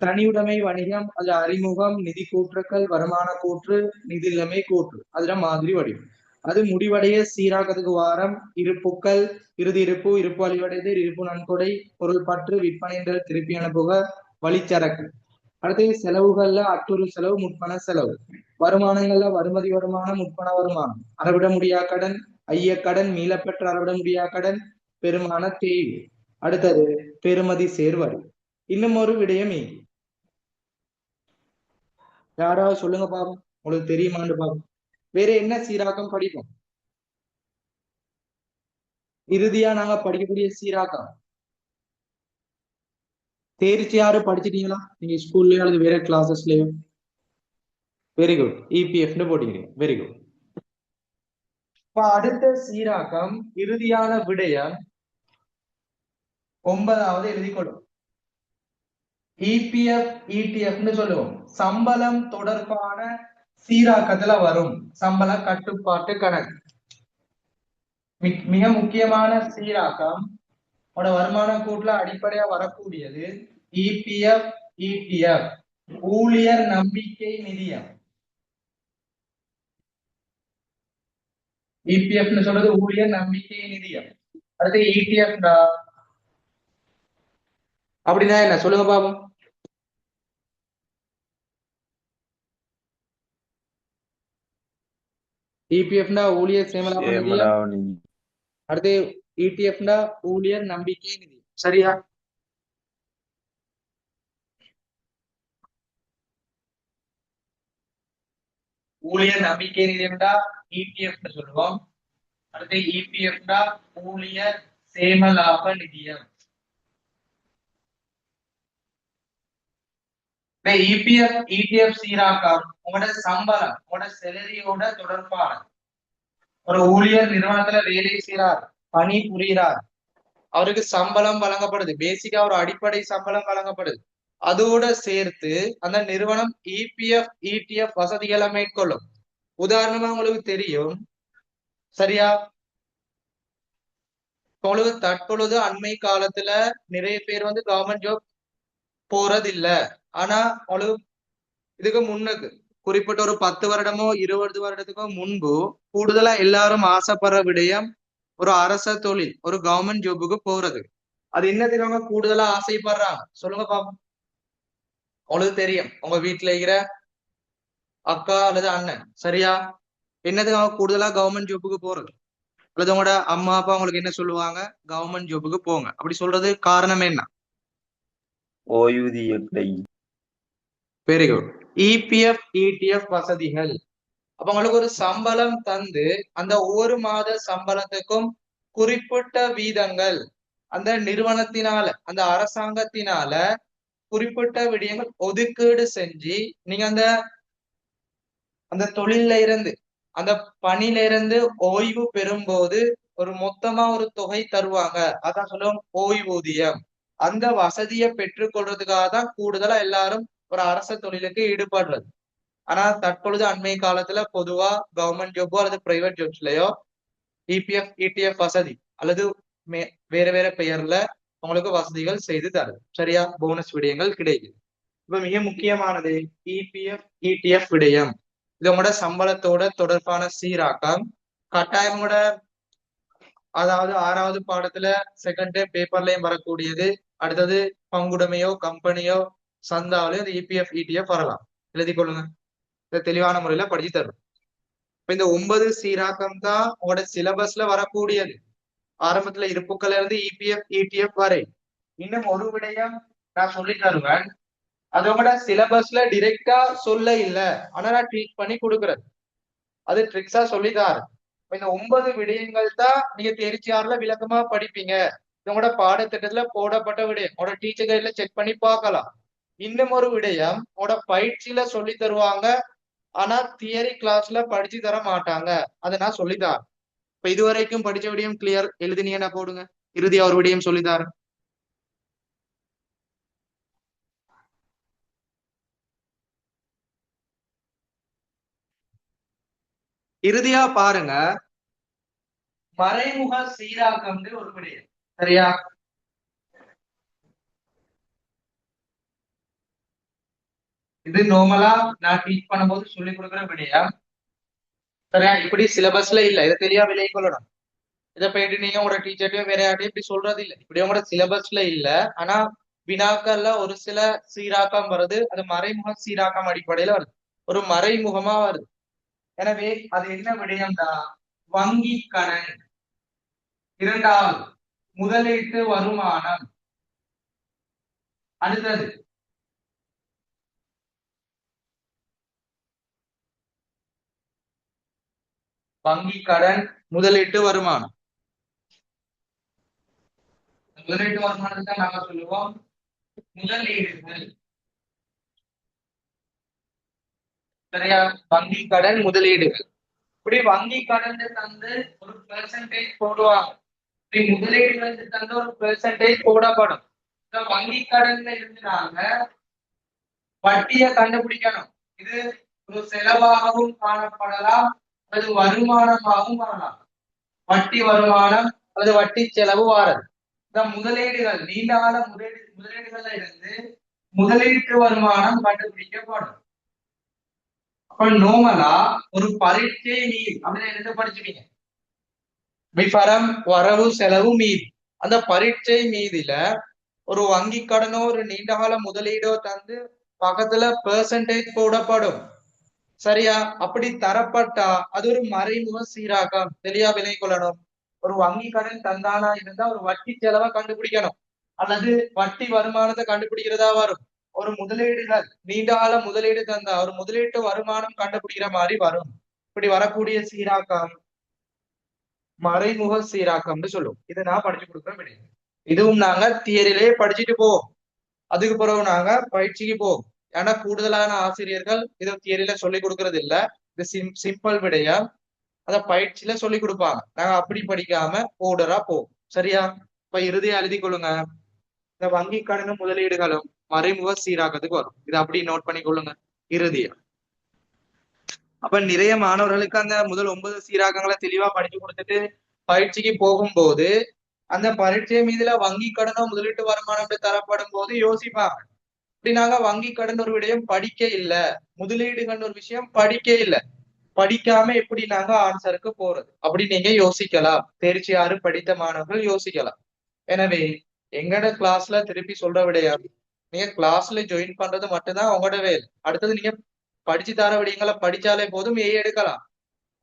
தனியுடைமை வணிகம் அது அறிமுகம் நிதி கூற்றுக்கள் வருமான கூற்று நிதிநிலைமை கூற்று அதுல மாதிரி வடிவம். அது முடிவடைய சீராக்கத்துக்கு வாரம் இருப்புக்கள் இறுதி இருப்பு இருப்பு அழிவடைது இருப்பு நன்கொடை பொருள் பற்று விற்பனை திருப்பி அனுப்புக வழிச்சரக்கு. அடுத்து செலவுகள்ல அட்டுறு செலவு முற்பண செலவு. வருமானங்கள்ல வருமதி வருமானம் முற்பண வருமானம் அறவிட முடியா கடன் ஐயக்கடன் மீளப்பெற்ற அறவிட முடியா கடன் பெருமான தேய்வு. அடுத்தது பெறுமதி சேர்வரி. இன்னும் ஒரு விடயம் யாராவது சொல்லுங்க பாப்போம், உங்களுக்கு தெரியுமான்னு பாப்போம். வேற என்ன சீராக்கம் படிப்போம்? இறுதியா நாங்க படிக்கக்கூடிய சீராக்கம் தேர்ச்சி 6 படிச்சிட்டீங்களா நீங்க ஸ்கூல்லயோ அல்லது வேற கிளாஸஸ்லயோ? வெரி குட், இபிஎஃப்னு போட்டீங்க, வெரி குட். இப்ப அடுத்த சீராக்கம் இறுதியான விடயம் 9வது எழுதிக்கொள்ளும். இபிஎஃப் இடிஎஃப்னு சொல்லுவோம். சம்பளம் தொடர்பான சீராக்கத்துல வரும் சம்பள கட்டுப்பாட்டு கணக்கு. மிக முக்கியமான சீராக்கம் வருமான கூட்டுல அடிப்படையா வரக்கூடியது இபிஎஃப் இடிஎஃப் ஊழியர் நம்பிக்கை நிதியம். இபிஎஃப் சொல்றது ஊழியர் நம்பிக்கை நிதியம். அடுத்து இடிஎஃப் அப்படின்னா என்ன சொல்லுங்க பாப்போம். இபிஎஃப்னா ஊழியர் சேமலாப நிதியம். அடுத்து இடிஎஃப்னா ஊழியர் நம்பிக்கை நிதி. சரியா? ஊழியர் நம்பிக்கை நிதியம்டா இடிஎஃப் சொல்லுவோம். அடுத்து இபிஎஃப்டா ஊழியர் சேமலாப நிதியம். இபிஎஃப் இடிஎஃப் சீராக்கம் உங்களோட சம்பளம் உங்களோட செலரியோட தொடர்பான ஒரு ஊழியர் நிறுவனத்துல வேலை செய்யறார் பணி புரிகிறார் அவருக்கு சம்பளம் வழங்கப்படுது. பேசிக்கா ஒரு அடிப்படை சம்பளம் வழங்கப்படுது. அதோட சேர்த்து அந்த நிறுவனம் இபிஎஃப் இடிஎஃப் வசதிகளை மேற்கொள்ளும். உதாரணமா உங்களுக்கு தெரியும், சரியா? உங்களுக்கு தற்பொழுது அண்மை காலத்துல நிறைய பேர் வந்து கவர்மெண்ட் ஜாப் போறது இல்ல. ஆனா உங்களுக்கு இதுக்கு முன்னுக்கு குறிப்பிட்ட ஒரு 10 வருடமோ 20 வருடத்துக்கோ முன்பு கூடுதலா எல்லாரும் ஆசைப்படுற விடயம் ஒரு அரச தொழில் ஒரு கவர்மெண்ட் ஜாபுக்கு போறது. அது என்னதுக்கு அவங்க கூடுதலா ஆசைப்படுறாங்க சொல்லுங்க பாப்போம். உங்களுக்கு தெரியும், உங்க வீட்டுல இருக்கிற அக்கா அல்லது அண்ணன், சரியா? என்னதுக்கு அவங்க கூடுதலா கவர்மெண்ட் ஜாபுக்கு போறது? அல்லது உங்களோட அம்மா அப்பா உங்களுக்கு என்ன சொல்லுவாங்க? கவர்மெண்ட் ஜாபுக்கு போங்க அப்படி சொல்றது காரணம் என்ன? ஓய்வூதிய. Very good. இபிஎஃப் இடிஎஃப் வசதிகள். அப்ப உங்களுக்கு ஒரு சம்பளம் தந்து அந்த ஒவ்வொரு மாத சம்பளத்துக்கும் குறிப்பிட்ட வீதங்கள் அந்த நிறுவனத்தினால அந்த அரசாங்கத்தினால குறிப்பிட்ட விடயங்கள் ஒதுக்கீடு செஞ்சு நீங்க அந்த அந்த தொழில இருந்து அந்த பணியில இருந்து ஓய்வு பெறும்போது ஒரு மொத்தமா ஒரு தொகை தருவாங்க. அதான் சொல்லுவோம் ஓய்வூதியம். அந்த வசதியை பெற்றுக்கொள்றதுக்காக தான் கூடுதலா எல்லாரும் ஒரு அரச தொழிலுக்கு ஈடுபடுறது. ஆனா தற்பொழுது அண்மை காலத்துல பொதுவா கவர்மெண்ட் ஜாப்போ அல்லது பிரைவேட் ஜாப்ஸ்லயோ இபிஎஃப் இடிஎஃப் வசதி அல்லது வேற வேற பெயர்ல உங்களுக்கு வசதிகள் செய்து தருது. சரியா? போனஸ் விடயங்கள் கிடைக்குது. இப்ப மிக முக்கியமானது இபிஎஃப் இடிஎஃப் விடயம். இது உங்களோட சம்பளத்தோட தொடர்பான சீராக்கம். கட்டாயம் கூட அதாவது 6வது பாடத்துல செகண்ட் டேம் பேப்பர்லயும் வரக்கூடியது. அடுத்தது பங்குடைமையோ கம்பெனியோ சந்தாவிலோ இந்த இபிஎஃப் இடிஎஃப் வரலாம். எழுதி கொள்ளுங்க. இதை தெளிவான முறையில படிச்சு தரும். இப்ப இந்த 9 சீராக்கம் தான் உங்களோட சிலபஸ்ல வரக்கூடியது. ஆரம்பத்துல இருப்புக்கள்ல இருந்து இபிஎஃப் இடிஎஃப் வரை. இன்னும் ஒரு விடயம் நான் சொல்லி தருவேன். அது உங்களோட சிலபஸ்ல டிரெக்டா சொல்ல இல்ல, ஆனா நான் ட்ரீட் பண்ணி கொடுக்குறேன். அது ட்ரிக்ஸா சொல்லிதாரு. இந்த 9 விடயங்கள் தான் நீங்க தேர்ச்சியாறுல விளக்கமா படிப்பீங்க. உங்களோட பாடத்திட்டத்துல போடப்பட்ட விடயம் உங்களோட டீச்சர் கைட்ல செக் பண்ணி பார்க்கலாம். இன்னும் ஒரு விடயம் உங்களோட பயிற்சியில சொல்லி தருவாங்க, ஆனா தியரி கிளாஸ்ல படிச்சு தர மாட்டாங்க. அதை நான் சொல்லித்தாரேன். இப்ப இதுவரைக்கும் படிச்ச விடயம் கிளியர் எழுதினீங்கன்னா போடுங்க. இறுதியா ஒரு விடயம் சொல்லித்தாரேன். இறுதியா பாருங்க, மறைமுக சீராக்கம் ஒரு விடயம். சரியா? இது நார்மலா நான் டீச் பண்ணும்போது சொல்லி கொடுக்குற விடயம். சரியா? இப்படி சிலபஸ்ல இல்ல, இதை தெரியா விலை கொள்ளணும். இதை போயிட்டு நீங்க உங்களோட டீச்சர்ட்டையும் வேற யார்ட்டையும் இப்படி சொல்றது இல்லை. இப்படி உங்களோட சிலபஸ்ல இல்ல, ஆனா வினாக்கள்ல ஒரு சில சீராக்கம் வருது. அது மறைமுக சீராக்கம் அடிப்படையில வருது, ஒரு மறைமுகமா வருது. எனவே அது என்ன விடயம்டா? வங்கி கடன். இரண்டாவது முதலீட்டு வருமானம். அடுத்தது வங்கி கடன், முதலீட்டு வருமானம். முதலீட்டு வருமானத்தை நாங்க சொல்லுவோம் முதலீடுகள். சரியா? வங்கி கடன், முதலீடுகள். இப்படி வங்கி கடன் தந்து ஒரு பெர்சன்டேஜ் போடுவாங்க. இப்படி முதலீடுகள் தந்து ஒரு பெர்சன்டேஜ் போடப்படும். வங்கி கடன்ல இருந்து நாங்க வட்டியை கண்டுபிடிக்கணும். இது ஒரு செலவாகவும் காணப்படலாம், அது வருமானமாகவும் வரலாம். வட்டி வருமானம் அல்லது வட்டி செலவு வாரது. இந்த முதலீடுகள் நீண்ட கால முதலீடுகள்ல இருந்து முதலீட்டு வருமானம் கண்டுபிடிக்கப்படும். அப்ப நோமலா ஒரு பரீட்சை நீர் அப்படின்னு என்ன படிச்சுவீங்க? விபரம், வரவு, செலவு, மீதி. அந்த பரீட்சை மீதில ஒரு வங்கி கடனோ ஒரு நீண்டகால முதலீடோ தந்து பக்கத்துல பெர்சன்டேஜ் போடப்படும். சரியா? அப்படி தரப்பட்டா அது ஒரு மறைமுக சீராக்கம். தெளிவா விலை கொள்ளணும். ஒரு வங்கி கடன் தந்தானா இருந்தா ஒரு வட்டி செலவை கண்டுபிடிக்கணும், அல்லது வட்டி வருமானத்தை கண்டுபிடிக்கிறதா வரும். ஒரு முதலீடுகள் நீண்டகால முதலீடு தந்தா ஒரு முதலீட்டு வருமானம் கண்டுபிடிக்கிற மாதிரி வரும். இப்படி வரக்கூடிய சீராக்கம் மறைமுக சீராக்கம்னு சொல்லுவோம். இதை நான் படிச்சு கொடுக்குறேன் விடை. இதுவும் நாங்க தியரிலே படிச்சுட்டு போவோம். அதுக்கு பிறகு நாங்க பயிற்சிக்கு போவோம். ஏன்னா கூடுதலான ஆசிரியர்கள் இதை தியரியில சொல்லி கொடுக்கறது இல்ல. இது சிம்பிள் விடையா அத பயிற்சியில சொல்லி கொடுப்பாங்க. நாங்க அப்படி படிக்காம ஓடரா போவோம். சரியா? இப்ப இறுதியா எழுதி கொள்ளுங்க. இந்த வங்கி கடனும் முதலீடுகளும் மறைமுக சீராக்கத்துக்கு வரும். இதை அப்படி நோட் பண்ணி கொள்ளுங்க இறுதியா. அப்ப நிறைய மாணவர்களுக்கு அந்த முதல் 9 சீராக்கங்களை தெளிவா படிச்சு கொடுத்துட்டு பயிற்சிக்கு போகும்போது அந்த பரீட்சை மீதுல வங்கி கடனோ முதலீட்டு வருமானம் தரப்படும் போது யோசிப்பாங்க, இப்படி நாங்க வங்கி கடன் ஒரு விடயம் படிக்க இல்ல, முதலீடுகள் ஒரு விஷயம் படிக்க இல்ல, படிக்காம எப்படி நாங்க ஆன்சருக்கு போறது அப்படி நீங்க யோசிக்கலாம். தேர்ச்சி 6 படித்த மாணவர்கள் யோசிக்கலாம். எனவே எங்கட கிளாஸ்ல திருப்பி சொல்ற விடையாது, நீங்க கிளாஸ்ல ஜாயின் பண்றது மட்டும்தான் உங்களோட வேலை. அடுத்தது நீங்க படிச்சு தர விடயங்களை படிச்சாலே போதும், எடுக்கலாம்.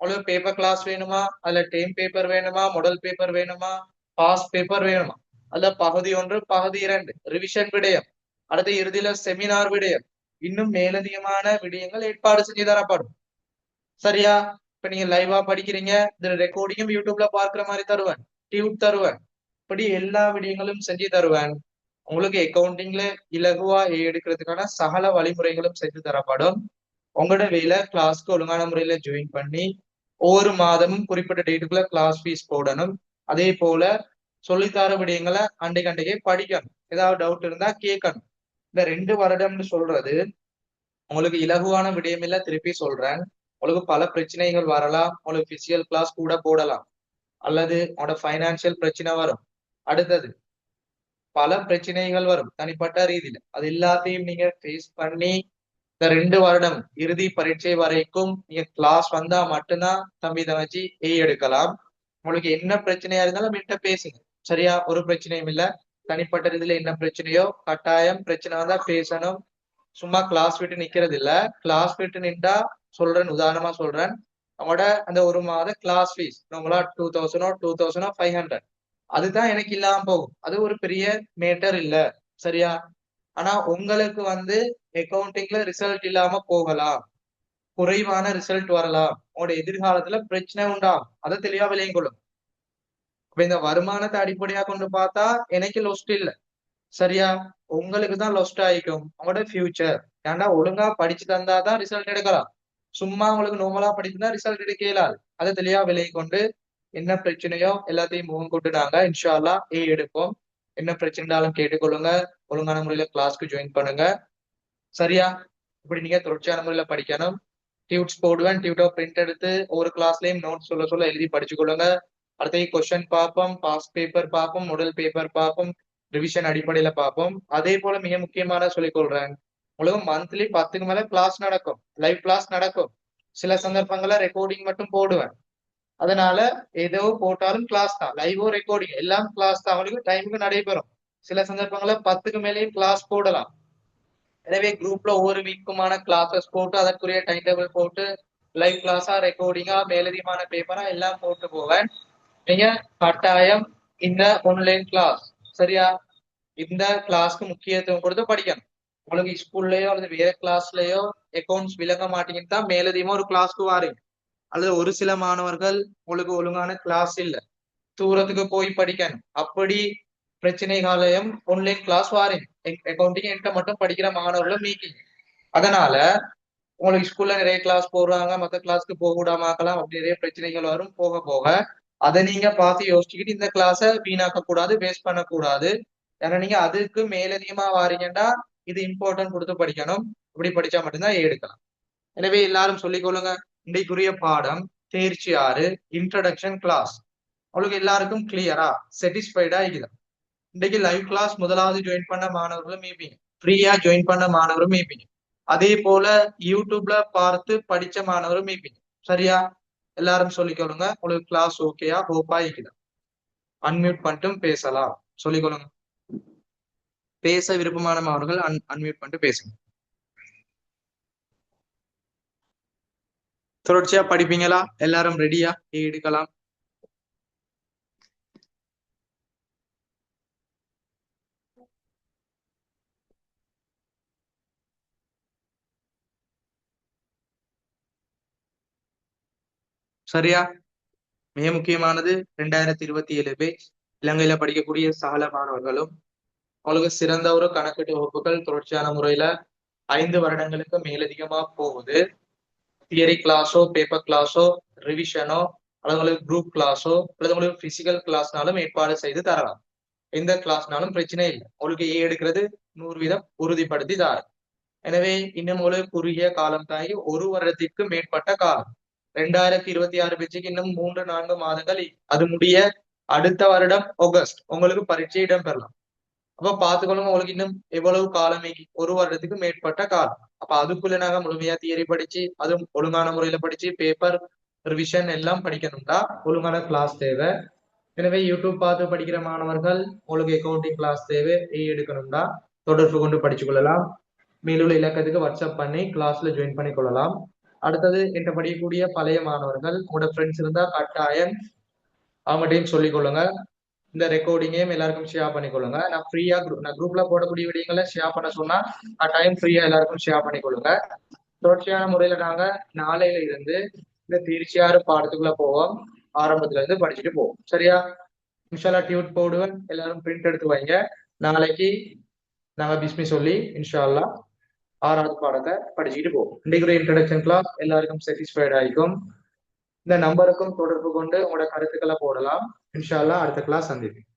உங்களுக்கு பேப்பர் கிளாஸ் வேணுமா, அதுல டேம் பேப்பர் வேணுமா, மாடல் பேப்பர் வேணுமா, பாஸ் பேப்பர் வேணுமா, அல்ல பகுதி 1 பகுதி 2 ரிவிஷன் விடயம், அடுத்த இறுதியில செமினார் விடயம், இன்னும் மேலதிகமான விடயங்கள் ஏற்பாடு செஞ்சு தரப்படும். சரியா? இப்ப நீங்க லைவா படிக்கிறீங்க, இதுல ரெக்கார்டிங்கும் யூடியூப்ல பார்க்கிற மாதிரி தருவேன், டியூட் தருவேன், இப்படி எல்லா விடயங்களும் செஞ்சு தருவேன். உங்களுக்கு அக்கௌண்டிங்ல இலகுவா எடுக்கிறதுக்கான சகல வழிமுறைகளும் செஞ்சு தரப்படும். உங்களோட வேலை கிளாஸ்க்கு ஒழுங்கான முறையில ஜாயின் பண்ணி ஒவ்வொரு மாதமும் குறிப்பிட்ட டேட்டுக்குள்ள கிளாஸ் ஃபீஸ் போடணும். அதே போல சொல்லித்தர விடயங்களை அண்டைக்கே படிக்கணும். ஏதாவது டவுட் இருந்தா கேட்கணும். இந்த 2 வருடம்னு சொல்றது உங்களுக்கு இலகுவான விடயம் இல்ல, திருப்பி சொல்றேன். உங்களுக்கு பல பிரச்சனைகள் வரலாம். உங்களுக்கு பிசிக்கல் கிளாஸ் கூட போடலாம், அல்லது உங்களோட ஃபைனான்சியல் பிரச்சனை வரும். அடுத்தது பல பிரச்சனைகள் வரும் தனிப்பட்ட ரீதியில. அது எல்லாத்தையும் நீங்க ஃபேஸ் பண்ணி இந்த 2 வருடம் இறுதி பரீட்சை வரைக்கும் நீங்க கிளாஸ் வந்தா மட்டும்தான் தம்பி தங்கச்சி எடுக்கலாம். உங்களுக்கு என்ன பிரச்சனையா இருந்தாலும் என்கிட்ட பேசுங்க. சரியா? ஒரு பிரச்சனையும் இல்ல. தனிப்பட்ட ரீதியில என்ன பிரச்சனையோ கட்டாயம் பிரச்சனை வந்தா பேசணும். சும்மா கிளாஸ் விட்டு நிக்கிறது இல்ல. கிளாஸ் விட்டு நின்றா சொல்றேன், உதாரணமா சொல்றேன், அவங்களோட அந்த ஒரு மாத கிளாஸ் ஃபீஸ் நம்மளா 2500 அதுதான் எனக்கு இல்லாம போகும். அது ஒரு பெரிய மேட்டர் இல்ல. சரியா? ஆனா உங்களுக்கு வந்து அக்கௌண்டிங்ல ரிசல்ட் இல்லாம போகலாம், குறைவான ரிசல்ட் வரலாம், உங்களோட எதிர்காலத்துல பிரச்சனை உண்டாகும். அதை தெளிவா விளையும் கொள்ளும். இப்ப இந்த வருமானத்தை அடிப்படையா கொண்டு பார்த்தா எனக்கு லொஸ்ட் இல்ல. சரியா? உங்களுக்கு தான் லொஸ்ட் ஆயிக்கும் உங்களோட ஃபியூச்சர். ஏன்னா ஒழுங்கா படிச்சு தந்தாதான் ரிசல்ட் எடுக்கலாம். சும்மா உங்களுக்கு நார்மலா படிச்சுதான் ரிசல்ட் எடுக்க இயலாது. அதை தெளிவா விலை கொண்டு என்ன பிரச்சனையோ எல்லாத்தையும் முகம் கொண்டு நாங்க இன்ஷா அல்லாஹ் எடுப்போம். என்ன பிரச்சனைனாலும் கேட்டுக்கொள்ளுங்க. ஒழுங்கான முறையில கிளாஸ்க்கு ஜாயின் பண்ணுங்க. சரியா? இப்படி நீங்க தொடர்ச்சியான முறையில படிக்கணும். டியூட்ஸ் போடுவேன். டியூட்டோ பிரிண்ட் எடுத்து ஒவ்வொரு கிளாஸ்லயும் நோட்ஸ் சொல்ல சொல்ல எழுதி படிச்சுக்கொள்ளுங்க. அடுத்த கொஸ்டின் பார்ப்போம், பாஸ் பேப்பர் பார்ப்போம், முதல் பேப்பர் பார்ப்போம், ரிவிஷன் அடிப்படையில பார்ப்போம். அதே போல மிக முக்கியமான சொல்லிக் கொள்றேன், உங்களுக்கு மந்த்லி 10க்கு மேல கிளாஸ் நடக்கும், லைவ் கிளாஸ் நடக்கும். சில சந்தர்ப்பங்கள ரெக்கார்டிங் மட்டும் போடுவேன். அதனால ஏதோ போட்டாலும் கிளாஸ் தான், லைவோ ரெக்கார்டிங் எல்லாம் கிளாஸ் தான், உங்களுக்கு டைமுக்கு நடைபெறும். சில சந்தர்ப்பங்கள 10க்கு மேலேயும் கிளாஸ் போடலாம். எனவே குரூப்ல ஒவ்வொரு வீக்குமான கிளாஸஸ் போட்டு அதற்குரிய டைம் டேபிள் போட்டு லைவ் கிளாஸா ரெக்கார்டிங்கா மேலதிகமான பேப்பரா எல்லாம் போட்டு போவேன். நீங்க கட்டாயம் இந்த ஆன்லைன் கிளாஸ், சரியா, இந்த கிளாஸ்க்கு முக்கியத்துவம் கொடுத்து படிக்கணும். உங்களுக்கு ஸ்கூல்லயோ அல்லது வேற கிளாஸ்லயோ அக்கௌண்ட்ஸ் விளங்க மாட்டீங்கன்னு தான் மேலதிகமா ஒரு கிளாஸ்க்கு வாரீங்க. அல்லது ஒரு சில மாணவர்கள் உங்களுக்கு ஒழுங்கான கிளாஸ் இல்ல, தூரத்துக்கு போய் படிக்கணும், அப்படி பிரச்சனை காலையும் ஆன்லைன் கிளாஸ் வாரீங்க. அக்கௌண்டிங் என்கிட்ட மட்டும் படிக்கிற மாணவர்களும் மீட்டிங். அதனால உங்களுக்கு ஸ்கூல்ல நிறைய கிளாஸ் போடுறாங்க, மற்ற கிளாஸ்க்கு போக விடாம ஆக்கலாம், அப்படி நிறைய பிரச்சனைகள் வரும். போக போக அதை நீங்க பார்த்து யோசிச்சுக்கிட்டு இந்த கிளாஸை வீணாக்க கூடாது, வேஸ்ட் பண்ணக்கூடாது. ஏன்னா நீங்க அதுக்கு மேலதிகமா வாரீங்கன்னா இது இம்பார்ட்டன்ட் கொடுத்து படிக்கணும். இப்படி படிச்சா மட்டும்தான் எடுக்கலாம். எனவே எல்லாரும் சொல்லிக் கொள்ளுங்க. இன்றைக்குரிய பாடம் தேர்ச்சி 6 இன்ட்ரடக்ஷன் கிளாஸ். உங்களுக்கு எல்லாருக்கும் கிளியரா சாட்டிஸ்ஃபைடா இருக்குது? இன்றைக்கு லைவ் கிளாஸ் முதலாவது ஜாயின் பண்ண மாணவர்களும் மீப்பீங்க, ஃப்ரீயா ஜாயின் பண்ண மாணவரும் மீப்பீங்க, அதே போல யூடியூப்ல பார்த்து படிச்ச மாணவரும் மீப்பீங்க. சரியா? எல்லாரும் சொல்லிக்கொள்ளுங்க. உங்களுக்கு கிளாஸ் ஓகேயா, ஹோப்பா இருக்குது? அன்மியூட் பண்ணிட்டும் பேசலாம். சொல்லிக்கொள்ளுங்க. பேச விருப்பமான மாணவர்கள் அன்மியூட் பண்ணிட்டு பேசுங்க. தொடர்ச்சியா படிப்பீங்களா? எல்லாரும் ரெடியா? எடுக்கலாம். சரியா? மிக முக்கியமானது 2027 பேஜ் இலங்கையில படிக்கக்கூடிய சகல மாணவர்களும் அவங்களுக்கு சிறந்த ஒரு கணக்கீட்டு வகுப்புகள் தொடர்ச்சியான முறையில 5 வருடங்களுக்கு மேலதிகமா போகுது. தியரி கிளாஸோ, பேப்பர் கிளாஸோ, ரிவிஷனோ, அல்லது உங்களுக்கு குரூப் கிளாஸோ, அல்லது உங்களுக்கு பிசிக்கல் கிளாஸ்னாலும் ஏற்பாடு செய்து தரலாம். எந்த கிளாஸ்னாலும் பிரச்சனை இல்லை. உங்களுக்கு எடுக்கிறது 100% உறுதிப்படுத்தி தாரு. எனவே இன்னும் உங்களுக்கு குறுகிய காலம் தாங்கி 1 வருடத்திற்கு மேற்பட்ட காலம். 2026 பேச்சுக்கு இன்னும் 3-4 மாதங்கள். அது முடிய அடுத்த வருடம் ஆகஸ்ட் உங்களுக்கு பரீட்சை இடம்பெறலாம். அப்ப பாத்துக்கொள்ளுங்க, உங்களுக்கு இன்னும் எவ்வளவு காலம், 1 வருடத்துக்கு மேற்பட்ட காலம். அப்ப அதுக்குள்ள நாங்க முழுமையா தியரி படிச்சு அதுவும் ஒழுங்கான முறையில படிச்சு பேப்பர் ரிவிஷன் எல்லாம் படிக்கணும்டா ஒழுங்கான கிளாஸ் தேவை. எனவே யூடியூப் பார்த்து படிக்கிற மாணவர்கள் உங்களுக்கு அக்கௌண்டிங் கிளாஸ் தேவை எடுக்கணும்டா தொடர்பு கொண்டு படிச்சு கொள்ளலாம். மேலுள்ள இலக்கத்துக்கு வாட்ஸ்அப் பண்ணி கிளாஸ்ல ஜாயின் பண்ணி கொள்ளலாம். அடுத்தது என்ற படிக்கக்கூடிய பழைய மாணவர்கள் உங்களோட ஃப்ரெண்ட்ஸ் இருந்தா கட்டாயம் அவங்ககிட்டையும் சொல்லிக் கொள்ளுங்க. இந்த ரெக்கார்டிங்கையும் எல்லாருக்கும் ஷேர் பண்ணிக்கொள்ளுங்க. நான் ஃப்ரீயா நான் குரூப்ல போடக்கூடிய விடயங்களை ஷேர் பண்ண சொன்னா கட்டாயம் ஃப்ரீயா எல்லாருக்கும் ஷேர் பண்ணிக்கொள்ளுங்க. தொடர்ச்சியான முறையில நாங்க நாளையில இருந்து இந்த தேர்ச்சி 6 பாடத்துக்குள்ள போவோம். ஆரம்பத்துல இருந்து படிச்சுட்டு போவோம். சரியா? இன்ஷால்லா டியூட் போடுவேன், எல்லாரும் பிரிண்ட் எடுத்து வைங்க. நாளைக்கு நாங்க பிஸ்மி சொல்லி இன்ஷால்லா 6வது பாடத்தை படிச்சுட்டு போவோம். இன்றைக்கு இன்ட்ரடக்ஷன் கிளாஸ் எல்லாருக்கும் சாட்டிஸ்ஃபைட் ஆகிக்கும். இந்த நம்பருக்கும் தொடர்பு கொண்டு உங்களோட கருத்துக்களை போடலாம். இன்ஷால்லா அடுத்த கிளாஸ் சந்திப்போம்.